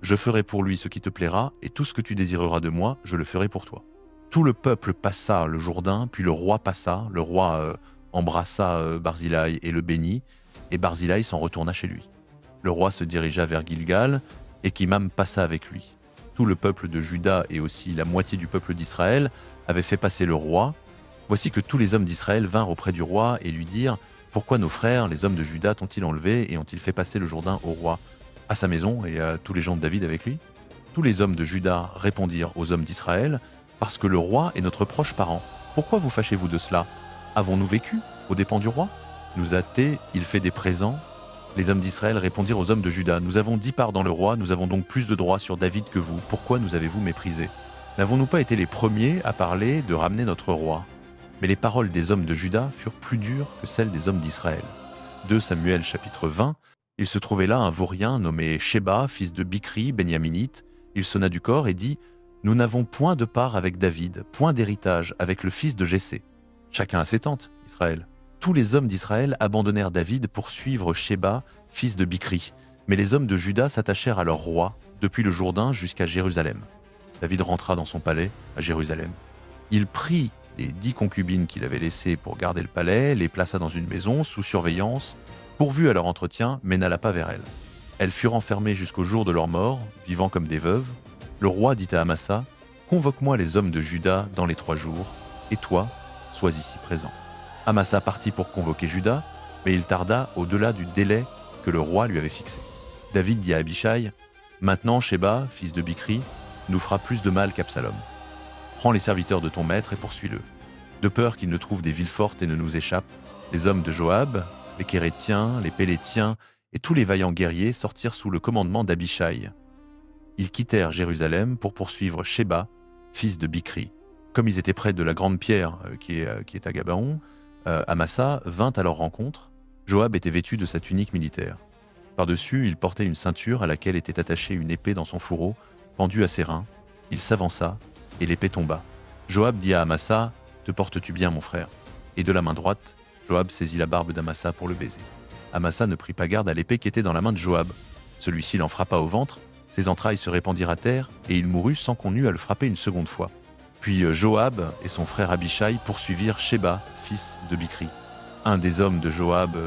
je ferai pour lui ce qui te plaira, et tout ce que tu désireras de moi, je le ferai pour toi. Tout le peuple passa le Jourdain, puis le roi passa, le roi embrassa Barzillai et le bénit, et Barzillai s'en retourna chez lui. Le roi se dirigea vers Gilgal, et Kimham passa avec lui. Tout le peuple de Juda et aussi la moitié du peuple d'Israël avaient fait passer le roi. Voici que tous les hommes d'Israël vinrent auprès du roi et lui dirent « Pourquoi nos frères, les hommes de Juda, t'ont-ils enlevé et ont-ils fait passer le Jourdain au roi à sa maison et à tous les gens de David avec lui ?» Tous les hommes de Juda répondirent aux hommes d'Israël « Parce que le roi est notre proche parent. Pourquoi vous fâchez-vous de cela? Avons-nous vécu aux dépens du roi? Nous a-t-il fait des présents ?» Les hommes d'Israël répondirent aux hommes de Juda, « Nous avons 10 parts dans le roi, nous avons donc plus de droits sur David que vous. Pourquoi nous avez-vous méprisés? N'avons-nous pas été les premiers à parler de ramener notre roi ?» Mais les paroles des hommes de Juda furent plus dures que celles des hommes d'Israël. 2 Samuel chapitre 20, il se trouvait là un vaurien nommé Sheba, fils de Bichri, Benyaminite. Il sonna du corps et dit « Nous n'avons point de part avec David, point d'héritage avec le fils de Jessé. » Chacun a ses tentes, Israël. Tous les hommes d'Israël abandonnèrent David pour suivre Sheba, fils de Bichri. Mais les hommes de Juda s'attachèrent à leur roi, depuis le Jourdain jusqu'à Jérusalem. David rentra dans son palais, à Jérusalem. Il prit les 10 concubines qu'il avait laissées pour garder le palais, les plaça dans une maison, sous surveillance, pourvu à leur entretien, mais n'alla pas vers elles. Elles furent enfermées jusqu'au jour de leur mort, vivant comme des veuves. Le roi dit à Amasa, « Convoque-moi les hommes de Juda dans les 3 jours, et toi, sois ici présent. » Amasa partit pour convoquer Juda, mais il tarda au-delà du délai que le roi lui avait fixé. David dit à Abishai, « Maintenant, Sheba, fils de Bichri, nous fera plus de mal qu'Absalom. Prends les serviteurs de ton maître et poursuis-le. De peur qu'il ne trouve des villes fortes et ne nous échappe, les hommes de Joab, les Kérétiens, les Pélétiens et tous les vaillants guerriers sortirent sous le commandement d'Abishai. Ils quittèrent Jérusalem pour poursuivre Sheba, fils de Bichri. Comme ils étaient près de la grande pierre qui est à Gabaon, Amasa vint à leur rencontre. Joab était vêtu de sa tunique militaire. Par-dessus, il portait une ceinture à laquelle était attachée une épée dans son fourreau, pendue à ses reins. Il s'avança, et l'épée tomba. Joab dit à Amasa, « Te portes-tu bien, mon frère ?» Et de la main droite, Joab saisit la barbe d'Amasa pour le baiser. Amasa ne prit pas garde à l'épée qui était dans la main de Joab. Celui-ci l'en frappa au ventre, ses entrailles se répandirent à terre, et il mourut sans qu'on eût à le frapper une seconde fois. Puis Joab et son frère Abishai poursuivirent Sheba, fils de Bichri. Un des hommes de Joab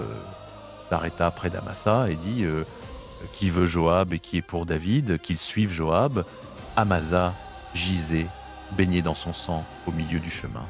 s'arrêta près d'Amasa et dit « Qui veut Joab et qui est pour David, qu'il suive Joab ?» Amasa gisait, baigné dans son sang, au milieu du chemin.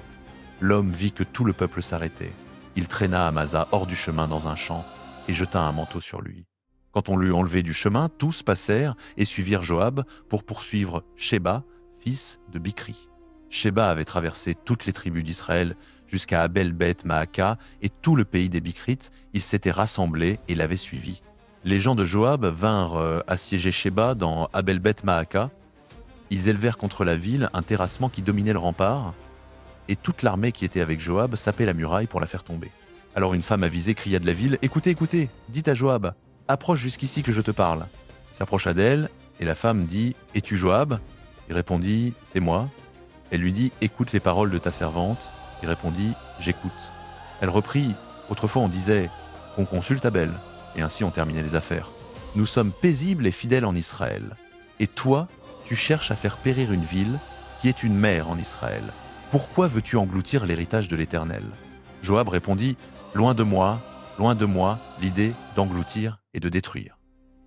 L'homme vit que tout le peuple s'arrêtait. Il traîna Amasa hors du chemin dans un champ et jeta un manteau sur lui. Quand on l'eut enlevé du chemin, tous passèrent et suivirent Joab pour poursuivre Sheba, fils de Bichri. Sheba avait traversé toutes les tribus d'Israël jusqu'à Abel-Beth-Maaka et tout le pays des Bichrites, ils s'étaient rassemblés et l'avaient suivi. Les gens de Joab vinrent assiéger Sheba dans Abel-Beth-Maaka. Ils élevèrent contre la ville un terrassement qui dominait le rempart, et toute l'armée qui était avec Joab sapait la muraille pour la faire tomber. Alors une femme avisée cria de la ville « Écoutez, écoutez, dites à Joab, approche jusqu'ici que je te parle. » Il s'approcha d'elle, et la femme dit « Es-tu Joab ?» Il répondit « C'est moi. » Elle lui dit « Écoute les paroles de ta servante. » Il répondit « J'écoute. » Elle reprit « Autrefois on disait « On consulte Abel. » Et ainsi on terminait les affaires. Nous sommes paisibles et fidèles en Israël. Et toi, tu cherches à faire périr une ville qui est une mère en Israël. Pourquoi veux-tu engloutir l'héritage de l'Éternel? Joab répondit « loin de moi, l'idée d'engloutir et de détruire. »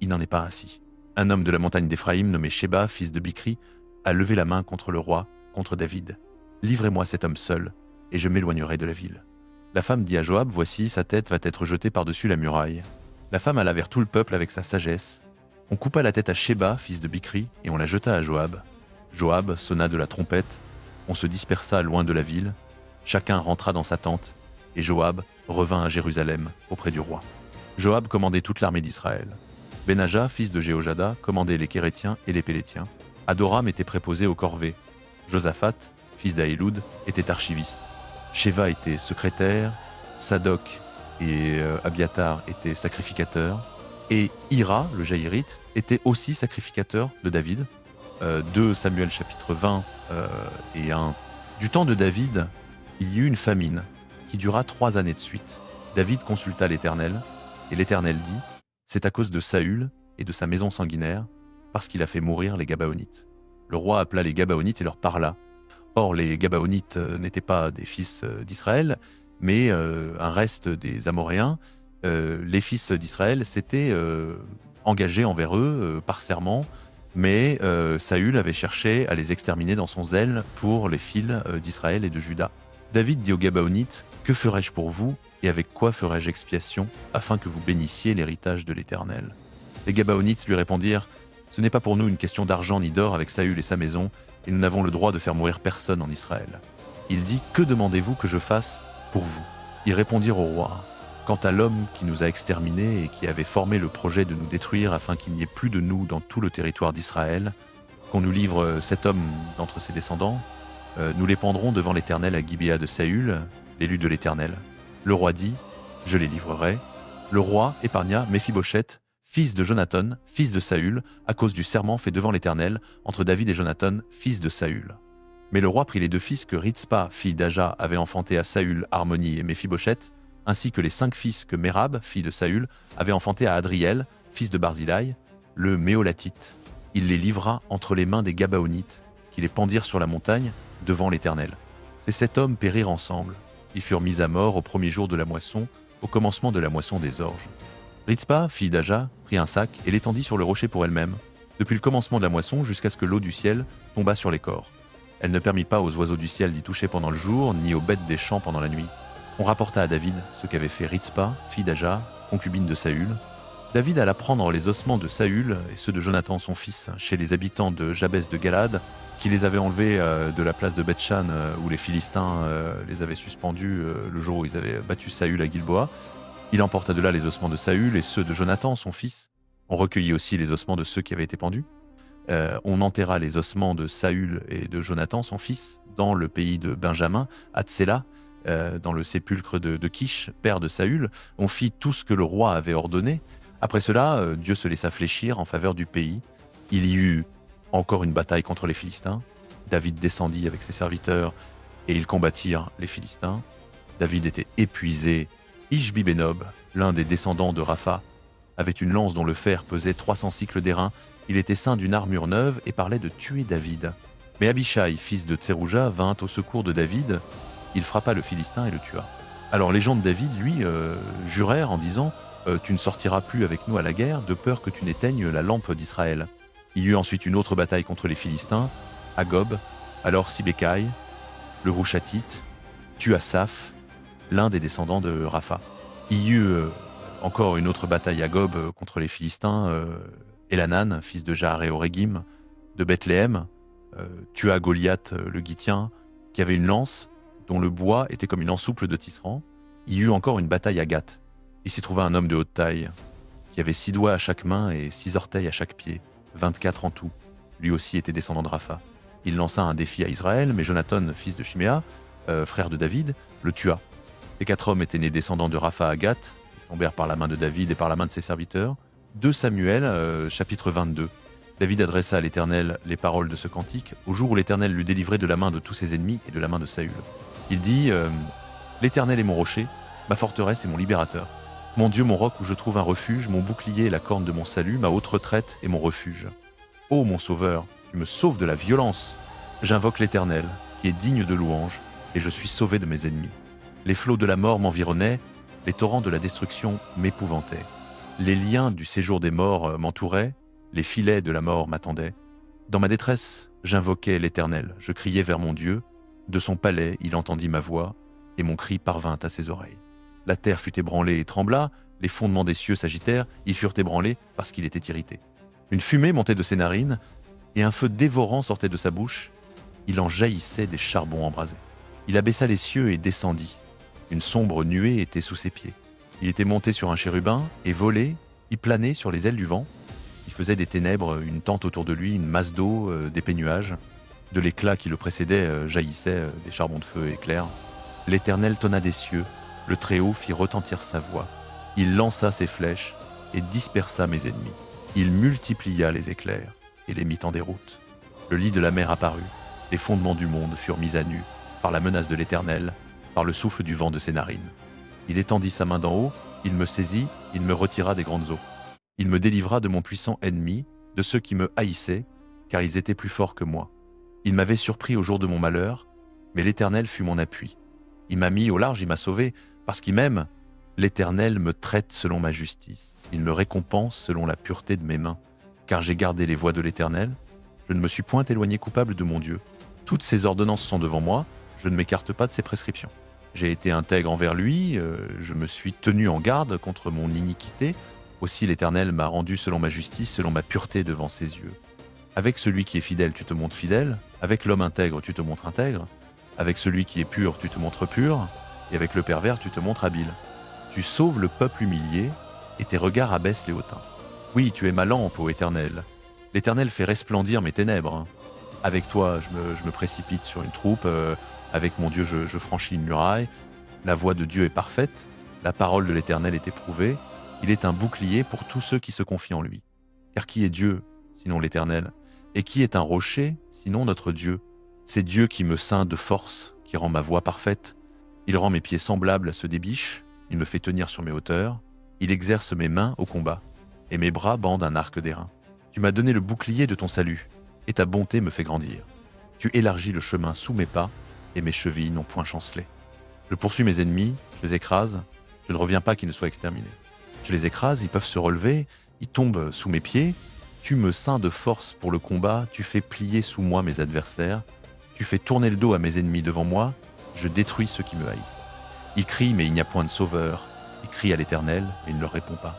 Il n'en est pas ainsi. Un homme de la montagne d'Éphraïm nommé Sheba, fils de Bichri, a levé la main contre le roi, contre David. « Livrez-moi cet homme seul, et je m'éloignerai de la ville. » La femme dit à Joab « Voici, sa tête va être jetée par-dessus la muraille. » La femme alla vers tout le peuple avec sa sagesse. On coupa la tête à Sheba, fils de Bichri, et on la jeta à Joab. Joab sonna de la trompette. On se dispersa loin de la ville. Chacun rentra dans sa tente, et Joab revint à Jérusalem auprès du roi. Joab commandait toute l'armée d'Israël. Benaja, fils de Jéhojada, commandait les Kérétiens et les Pélétiens. Adoram était préposé aux corvées. Josaphat, fils d'Ahiloud, était archiviste. Sheva était secrétaire. Sadok et Abiatar étaient sacrificateurs, et Hira, le Jaïrite, était aussi sacrificateur de David. 2 Samuel chapitre 20 et 1. Du temps de David, il y eut une famine qui dura 3 années de suite. David consulta l'Éternel, et l'Éternel dit, c'est à cause de Saül et de sa maison sanguinaire, parce qu'il a fait mourir les Gabaonites. Le roi appela les Gabaonites et leur parla. Or, les Gabaonites n'étaient pas des fils d'Israël, mais un reste des Amoréens. Les fils d'Israël s'étaient engagés envers eux par serment, mais Saül avait cherché à les exterminer dans son zèle pour les fils d'Israël et de Juda. David dit aux Gabaonites, « Que ferai-je pour vous, et avec quoi ferai-je expiation, afin que vous bénissiez l'héritage de l'Éternel » Les Gabaonites lui répondirent, « Ce n'est pas pour nous une question d'argent ni d'or avec Saül et sa maison, et nous n'avons le droit de faire mourir personne en Israël. » Il dit, « Que demandez-vous que je fasse pour vous ?» Ils répondirent au roi, « Quant à l'homme qui nous a exterminés et qui avait formé le projet de nous détruire afin qu'il n'y ait plus de nous dans tout le territoire d'Israël, qu'on nous livre cet homme d'entre ses descendants, nous les pendrons devant l'Éternel à Gibéa de Saül, l'élu de l'Éternel. » Le roi dit, « Je les livrerai. » Le roi épargna Méphibosheth, fils de Jonathan, fils de Saül, à cause du serment fait devant l'Éternel entre David et Jonathan, fils de Saül. Mais le roi prit les 2 fils que Ritzpa, fille d'Aja, avait enfantés à Saül, Harmonie et Méphibosheth, ainsi que les 5 fils que Mérab, fille de Saül, avait enfantés à Adriel, fils de Barzillai, le Méolatite. Il les livra entre les mains des Gabaonites, qui les pendirent sur la montagne, devant l'Éternel. Ces 7 hommes périrent ensemble. Ils furent mis à mort au premier jour de la moisson, au commencement de la moisson des orges. Ritzpa, fille d'Aja, prit un sac et l'étendit sur le rocher pour elle-même, depuis le commencement de la moisson jusqu'à ce que l'eau du ciel tombât sur les corps. Elle ne permit pas aux oiseaux du ciel d'y toucher pendant le jour, ni aux bêtes des champs pendant la nuit. On rapporta à David ce qu'avait fait Ritzpa, fille d'Aja, concubine de Saül. David alla prendre les ossements de Saül et ceux de Jonathan son fils chez les habitants de Jabès de Galad, qui les avaient enlevés de la place de Beth-Shan où les Philistins les avaient suspendus le jour où ils avaient battu Saül à Gilboa. Il emporta de là les ossements de Saül et ceux de Jonathan son fils. On recueillit aussi les ossements de ceux qui avaient été pendus. On enterra les ossements de Saül et de Jonathan son fils dans le pays de Benjamin, à Tséla, dans le sépulcre de Kish, père de Saül. On fit tout ce que le roi avait ordonné. Après cela, Dieu se laissa fléchir en faveur du pays. Il y eut encore une bataille contre les Philistins. David descendit avec ses serviteurs et ils combattirent les Philistins. David était épuisé. Ishbi-Benob, l'un des descendants de Rapha, avait une lance dont le fer pesait 300 cycles d'airain. Il était ceint d'une armure neuve et parlait de tuer David. Mais Abishai, fils de Tserouja, vint au secours de David. Il frappa le Philistin et le tua. Alors les gens de David, lui, jurèrent en disant « Tu ne sortiras plus avec nous à la guerre, de peur que tu n'éteignes la lampe d'Israël. » Il y eut ensuite une autre bataille contre les Philistins, à Gob. Alors Sibécaï, le Rouchatite, tua Saph, l'un des descendants de Rapha. Il y eut encore une autre bataille à Gob contre les Philistins. Elanan, fils de Jaare-Orégim, de Bethléem, tua Goliath le Gittien, qui avait une lance dont le bois était comme une ensouple de tisserand. Il y eut encore une bataille à Gath. Il s'y trouva un homme de haute taille, qui avait 6 doigts à chaque main et 6 orteils à chaque pied, 24 en tout. Lui aussi était descendant de Rapha. Il lança un défi à Israël, mais Jonathan, fils de Shiméa, frère de David, le tua. Ces 4 hommes étaient nés descendants de Rapha à Gath, ils tombèrent par la main de David et par la main de ses serviteurs. 2 Samuel, chapitre 22. David adressa à l'Éternel les paroles de ce cantique, au jour où l'Éternel l'eut délivré de la main de tous ses ennemis et de la main de Saül. Il dit « L'Éternel est mon rocher, ma forteresse et mon libérateur. Mon Dieu, mon roc où je trouve un refuge, mon bouclier et la corne de mon salut, ma haute retraite et mon refuge. Ô mon sauveur, tu me sauves de la violence. J'invoque l'Éternel, qui est digne de louange, et je suis sauvé de mes ennemis. Les flots de la mort m'environnaient, les torrents de la destruction m'épouvantaient. Les liens du séjour des morts m'entouraient, les filets de la mort m'attendaient. Dans ma détresse, j'invoquais l'Éternel, je criais vers mon Dieu. De son palais, il entendit ma voix, et mon cri parvint à ses oreilles. La terre fut ébranlée et trembla, les fondements des cieux s'agitèrent, ils furent ébranlés parce qu'il était irrité. Une fumée montait de ses narines, et un feu dévorant sortait de sa bouche. Il en jaillissait des charbons embrasés. Il abaissa les cieux et descendit. Une sombre nuée était sous ses pieds. Il était monté sur un chérubin et volait, il planait sur les ailes du vent. Il faisait des ténèbres une tente autour de lui, une masse d'eau, d'épais nuages. De l'éclat qui le précédait jaillissaient des charbons de feu éclairs. L'Éternel tonna des cieux, Le Très-Haut fit retentir sa voix. Il lança ses flèches et dispersa mes ennemis. Il multiplia les éclairs et les mit en déroute. Le lit de la mer apparut. Les fondements du monde furent mis à nu par la menace de l'Éternel, par le souffle du vent de ses narines. Il étendit sa main d'en haut, il me saisit, il me retira des grandes eaux. Il me délivra de mon puissant ennemi, de ceux qui me haïssaient, car ils étaient plus forts que moi. Il m'avait surpris au jour de mon malheur, mais l'Éternel fut mon appui. Il m'a mis au large, il m'a sauvé, parce qu'il m'aime. L'Éternel me traite selon ma justice. Il me récompense selon la pureté de mes mains, car j'ai gardé les voies de l'Éternel. Je ne me suis point éloigné coupable de mon Dieu. Toutes ses ordonnances sont devant moi, je ne m'écarte pas de ses prescriptions. J'ai été intègre envers lui, je me suis tenu en garde contre mon iniquité. Aussi l'Éternel m'a rendu selon ma justice, selon ma pureté devant ses yeux. Avec celui qui est fidèle, tu te montres fidèle. Avec l'homme intègre, tu te montres intègre. Avec celui qui est pur, tu te montres pur. Et avec le pervers, tu te montres habile. Tu sauves le peuple humilié, et tes regards abaissent les hautains. Oui, tu es ma lampe, ô Éternel. L'Éternel fait resplendir mes ténèbres. Avec toi, je me précipite sur une troupe. Avec mon Dieu, je franchis une muraille. La voix de Dieu est parfaite. La parole de l'Éternel est éprouvée. Il est un bouclier pour tous ceux qui se confient en lui. Car qui est Dieu, sinon l'Éternel? Et qui est un rocher, sinon notre Dieu? C'est Dieu qui me ceint de force, qui rend ma voie parfaite. Il rend mes pieds semblables à ceux des biches. Il me fait tenir sur mes hauteurs. Il exerce mes mains au combat. Et mes bras bandent un arc d'airain. Tu m'as donné le bouclier de ton salut. Et ta bonté me fait grandir. Tu élargis le chemin sous mes pas, et mes chevilles n'ont point chancelé. Je poursuis mes ennemis, je les écrase, je ne reviens pas qu'ils ne soient exterminés. Je les écrase, ils peuvent se relever, ils tombent sous mes pieds. Tu me ceins de force pour le combat, tu fais plier sous moi mes adversaires, tu fais tourner le dos à mes ennemis devant moi, je détruis ceux qui me haïssent. Ils crient, mais il n'y a point de sauveur. Ils crient à l'Éternel, mais il ne leur répond pas.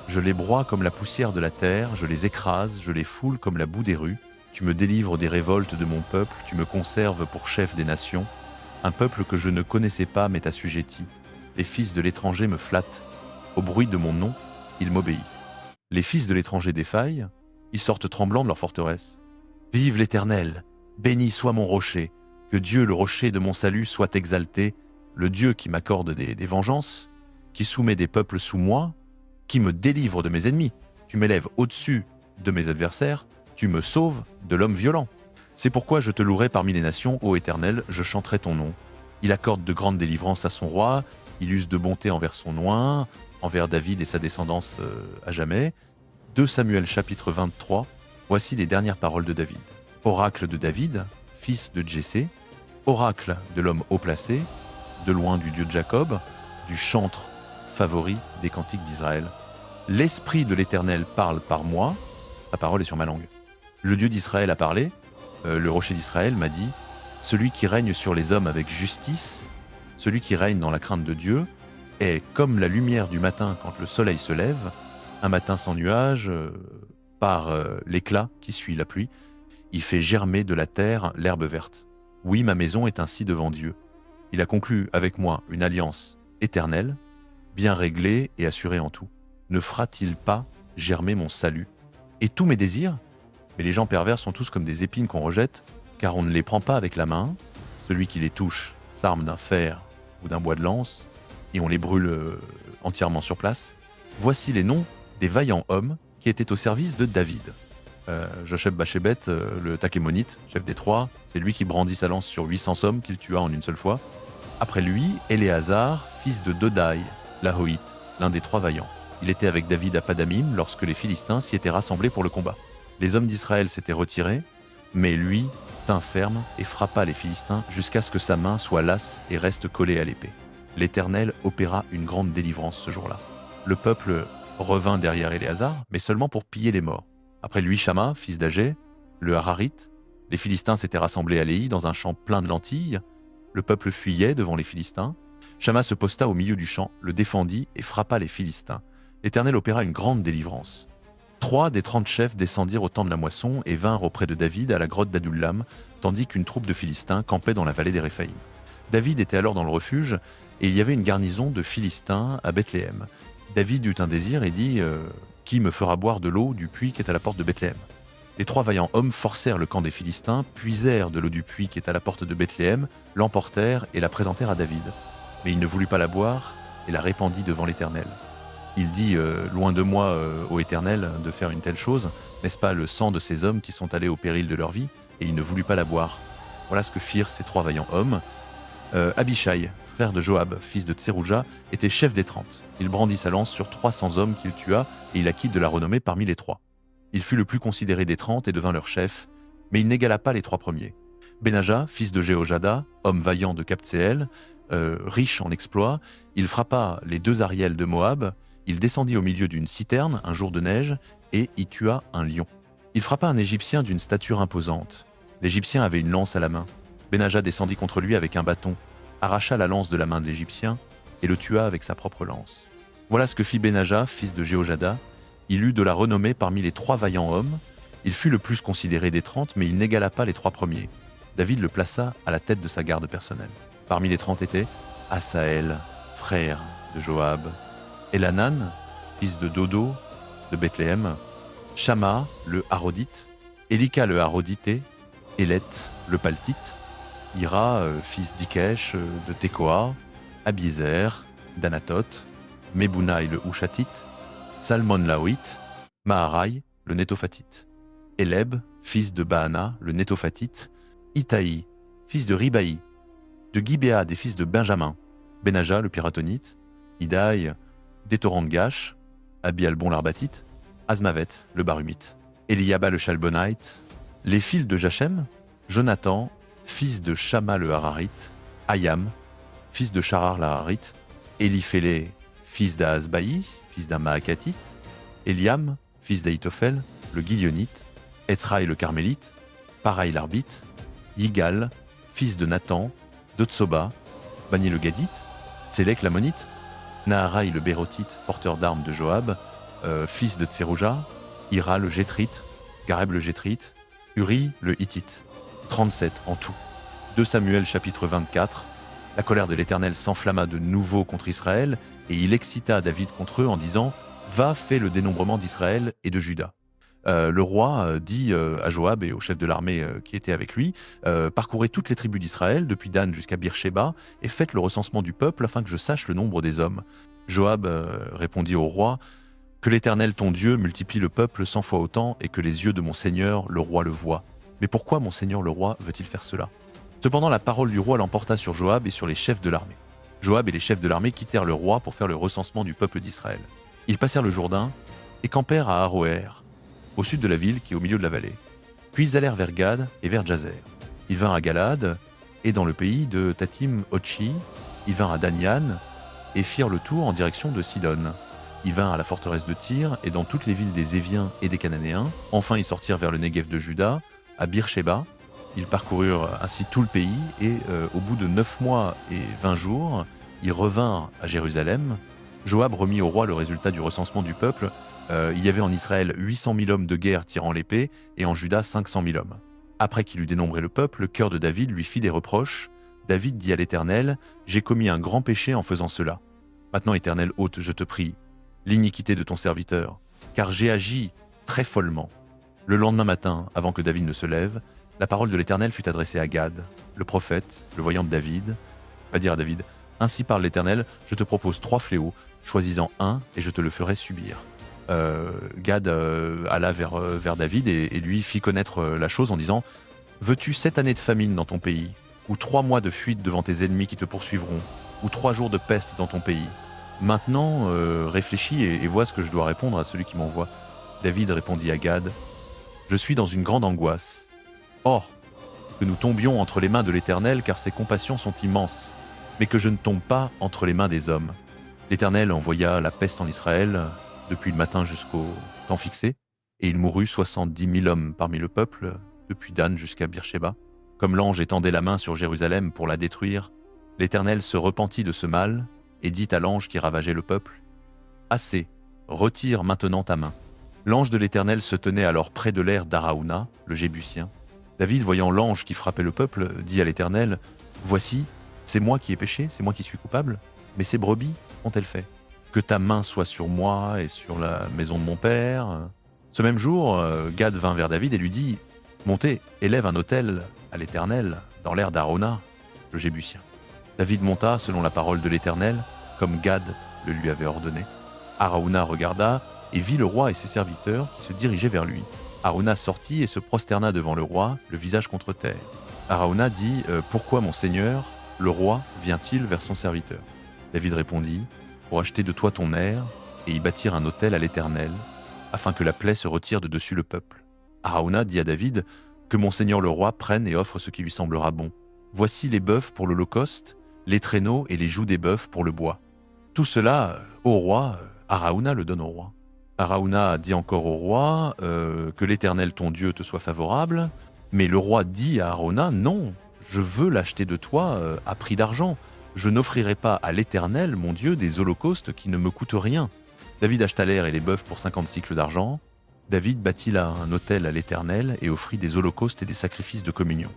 Je les broie comme la poussière de la terre, je les écrase, je les foule comme la boue des rues. Tu me délivres des révoltes de mon peuple, tu me conserves pour chef des nations. Un peuple que je ne connaissais pas m'est assujetti. Les fils de l'étranger me flattent. Au bruit de mon nom, ils m'obéissent. Les fils de l'étranger défaillent, ils sortent tremblants de leur forteresse. Vive l'Éternel, béni soit mon rocher, que Dieu, le rocher de mon salut, soit exalté, le Dieu qui m'accorde des vengeances, qui soumet des peuples sous moi, qui me délivre de mes ennemis. Tu m'élèves au-dessus de mes adversaires, tu me sauves de l'homme violent. C'est pourquoi je te louerai parmi les nations, ô Éternel, je chanterai ton nom. Il accorde de grandes délivrances à son roi, il use de bonté envers son oint, envers David et sa descendance à jamais. 2 Samuel chapitre 23, voici les dernières paroles de David. Oracle de David, fils de Jessé, oracle de l'homme haut placé, de loin du Dieu de Jacob, du chantre favori des cantiques d'Israël. L'Esprit de l'Éternel parle par moi, sa parole est sur ma langue. Le Dieu d'Israël a parlé, le rocher d'Israël m'a dit, celui qui règne sur les hommes avec justice, celui qui règne dans la crainte de Dieu, est comme la lumière du matin quand le soleil se lève, un matin sans nuage, par l'éclat qui suit la pluie, il fait germer de la terre l'herbe verte. Oui, ma maison est ainsi devant Dieu. Il a conclu avec moi une alliance éternelle, bien réglée et assurée en tout. Ne fera-t-il pas germer mon salut et tous mes désirs? Mais les gens pervers sont tous comme des épines qu'on rejette, car on ne les prend pas avec la main. Celui qui les touche s'arme d'un fer ou d'un bois de lance, et on les brûle entièrement sur place. Voici les noms des vaillants hommes qui étaient au service de David. Josheb-Bashébet, le Takémonite, chef des Trois, c'est lui qui brandit sa lance sur 800 hommes qu'il tua en une seule fois. Après lui, Éléazar, fils de Dodaï, l'Ahoïte, l'un des 3 vaillants. Il était avec David à Padamim lorsque les Philistins s'y étaient rassemblés pour le combat. Les hommes d'Israël s'étaient retirés, mais lui tint ferme et frappa les Philistins jusqu'à ce que sa main soit lasse et reste collée à l'épée. L'Éternel opéra une grande délivrance ce jour-là. Le peuple revint derrière Éléazar, mais seulement pour piller les morts. Après lui, Shama, fils d'Agé, le Hararite, les Philistins s'étaient rassemblés à Léhi dans un champ plein de lentilles. Le peuple fuyait devant les Philistins. Shama se posta au milieu du champ, le défendit et frappa les Philistins. L'Éternel opéra une grande délivrance. 3 des 30 chefs descendirent au temps de la moisson et vinrent auprès de David à la grotte d'Adullam, tandis qu'une troupe de Philistins campait dans la vallée des Réphaïm. David était alors dans le refuge, et il y avait une garnison de Philistins à Bethléem. David eut un désir et dit « Qui me fera boire de l'eau du puits qui est à la porte de Bethléem ?» Les 3 vaillants hommes forcèrent le camp des Philistins, puisèrent de l'eau du puits qui est à la porte de Bethléem, l'emportèrent et la présentèrent à David. mais il ne voulut pas la boire et la répandit devant l'Éternel. Il dit loin de moi, ô Éternel, de faire une telle chose. N'est-ce pas le sang de ces hommes qui sont allés au péril de leur vie? Et il ne voulut pas la boire. Voilà ce que firent ces 3 vaillants hommes. Abishai, frère de Joab, fils de Tserouja, était chef des 30. Il brandit sa lance sur 300 hommes qu'il tua, et il acquit de la renommée parmi les 3. Il fut le plus considéré des 30 et devint leur chef, mais il n'égala pas les 3 premiers. Benaja, fils de Jéhojada, homme vaillant de Captseel, riche en exploits, il frappa les 2 Ariels de Moab. Il descendit au milieu d'une citerne un jour de neige et y tua un lion. Il frappa un Égyptien d'une stature imposante. L'Égyptien avait une lance à la main. Benaja descendit contre lui avec un bâton, arracha la lance de la main de l'Égyptien et le tua avec sa propre lance. Voilà ce que fit Benaja, fils de Jéhojada. Il eut de la renommée parmi les 3 vaillants hommes. Il fut le plus considéré des 30, mais il n'égala pas les 3 premiers. David le plaça à la tête de sa garde personnelle. Parmi les 30 étaient Asaël, frère de Joab, Elanan, fils de Dodo, de Bethléem, Shama, le Harodite, Elika le Harodité, Élet, le Paltite, Ira, fils d'Ikesh, de Tekoa, Abiezer, d'Anatot, Mebounai le Hushatite, Salmon Laoïte, Maharai, le Nétophatite, Éleb, fils de Baana, le Nétophatite, Itaï, fils de Ribaï, de Gibéa, des fils de Benjamin, Benaja, le Piratonite, Idaï, d'Étorant de Gash, Abialbon l'Arbatite, Azmavet, le Barumite, Eliaba le Chalbonite, les fils de Jachem, Jonathan, fils de Shama le Hararite, Ayam, fils de Sharar l'Hararite, Eliphélé, fils d'Azbaï, fils d'un Maakatite, Eliam, fils d'Aïtophel, le Guilionite, Etzraï le Carmélite, Paraï l'Arbite, Yigal, fils de Nathan, de Tsoba, Bani le Gadite, Tsélek l'Ammonite, Naharai le Bérotite, porteur d'armes de Joab, fils de Tserouja, Ira le Jétrite, Gareb le Jétrite, Uri le Hittite. 37 en tout. 2 Samuel chapitre 24. La colère de l'Éternel s'enflamma de nouveau contre Israël, et il excita David contre eux en disant « Va, fais le dénombrement d'Israël et de Juda ». Le roi dit à Joab et au chef de l'armée qui était avec lui « Parcourez toutes les tribus d'Israël, depuis Dan jusqu'à Beersheba, et faites le recensement du peuple afin que je sache le nombre des hommes. » Joab répondit au roi « Que l'Éternel ton Dieu multiplie le peuple 100 fois autant, et que les yeux de mon Seigneur, le roi, le voient. Mais pourquoi mon Seigneur le roi veut-il faire cela ?» Cependant la parole du roi l'emporta sur Joab et sur les chefs de l'armée. Joab et les chefs de l'armée quittèrent le roi pour faire le recensement du peuple d'Israël. Ils passèrent le Jourdain et campèrent à Aroër, au sud de la ville qui est au milieu de la vallée. Puis ils allèrent vers Gad et vers Jazer. Ils vinrent à Galad et dans le pays de Tatim-Otchi, ils vinrent à Danian et firent le tour en direction de Sidon. Ils vinrent à la forteresse de Tyr et dans toutes les villes des Éviens et des Cananéens. Enfin ils sortirent vers le Negev de Juda, à Beersheba. Ils parcoururent ainsi tout le pays et au bout de 9 mois et 20 jours, ils revinrent à Jérusalem. Joab remit au roi le résultat du recensement du peuple. Il y avait en Israël 800 000 hommes de guerre tirant l'épée et en Juda 500 000 hommes. Après qu'il eut dénombré le peuple, le cœur de David lui fit des reproches. David dit à l'Éternel « J'ai commis un grand péché en faisant cela. Maintenant, Éternel, ôte, je te prie, l'iniquité de ton serviteur, car j'ai agi très follement. » Le lendemain matin, avant que David ne se lève, la parole de l'Éternel fut adressée à Gad, le prophète, le voyant de David, va dire à David « Ainsi parle l'Éternel, je te propose 3 fléaux, choisis-en un et je te le ferai subir. » Gad alla vers David et lui fit connaître la chose en disant « Veux-tu 7 années de famine dans ton pays, ou 3 mois de fuite devant tes ennemis qui te poursuivront, ou 3 jours de peste dans ton pays ? Maintenant, réfléchis et vois ce que je dois répondre à celui qui m'envoie. » David répondit à Gad « Je suis dans une grande angoisse. Or, que nous tombions entre les mains de l'Éternel, car ses compassions sont immenses, mais que je ne tombe pas entre les mains des hommes. » L'Éternel envoya la peste en Israël, depuis le matin jusqu'au temps fixé, et il mourut 70 000 hommes parmi le peuple, depuis Dan jusqu'à Beersheba. Comme l'ange étendait la main sur Jérusalem pour la détruire, l'Éternel se repentit de ce mal, et dit à l'ange qui ravageait le peuple, « Assez, retire maintenant ta main. » L'ange de l'Éternel se tenait alors près de l'aire d'Araouna, le Jébusien. David, voyant l'ange qui frappait le peuple, dit à l'Éternel, « Voici, c'est moi qui ai péché, c'est moi qui suis coupable, mais ces brebis ont-elles fait ? Que ta main soit sur moi et sur la maison de mon père. » Ce même jour, Gad vint vers David et lui dit « Montez, élève un autel à l'Éternel dans l'aire d'Arauna, le Jébusien. » David monta selon la parole de l'Éternel, comme Gad le lui avait ordonné. Araouna regarda et vit le roi et ses serviteurs qui se dirigeaient vers lui. Araouna sortit et se prosterna devant le roi, le visage contre terre. Araouna dit « Pourquoi mon seigneur, le roi, vient-il vers son serviteur ?» David répondit « Pour acheter de toi ton aire et y bâtir un autel à l'Éternel, afin que la plaie se retire de dessus le peuple. » Araouna dit à David « Que mon seigneur le roi prenne et offre ce qui lui semblera bon. Voici les bœufs pour l'holocauste, les traîneaux et les joues des bœufs pour le bois. Tout cela, au roi, Araouna le donne au roi. » Araouna dit encore au roi que l'Éternel ton Dieu te soit favorable, mais le roi dit à Araouna « Non, je veux l'acheter de toi à prix d'argent. Je n'offrirai pas à l'Éternel, mon Dieu, des holocaustes qui ne me coûtent rien. » David acheta l'aire et les bœufs pour 50 cycles d'argent. David bâtit là un autel à l'Éternel et offrit des holocaustes et des sacrifices de communion.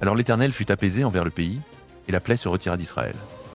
Alors l'Éternel fut apaisé envers le pays, et la plaie se retira d'Israël.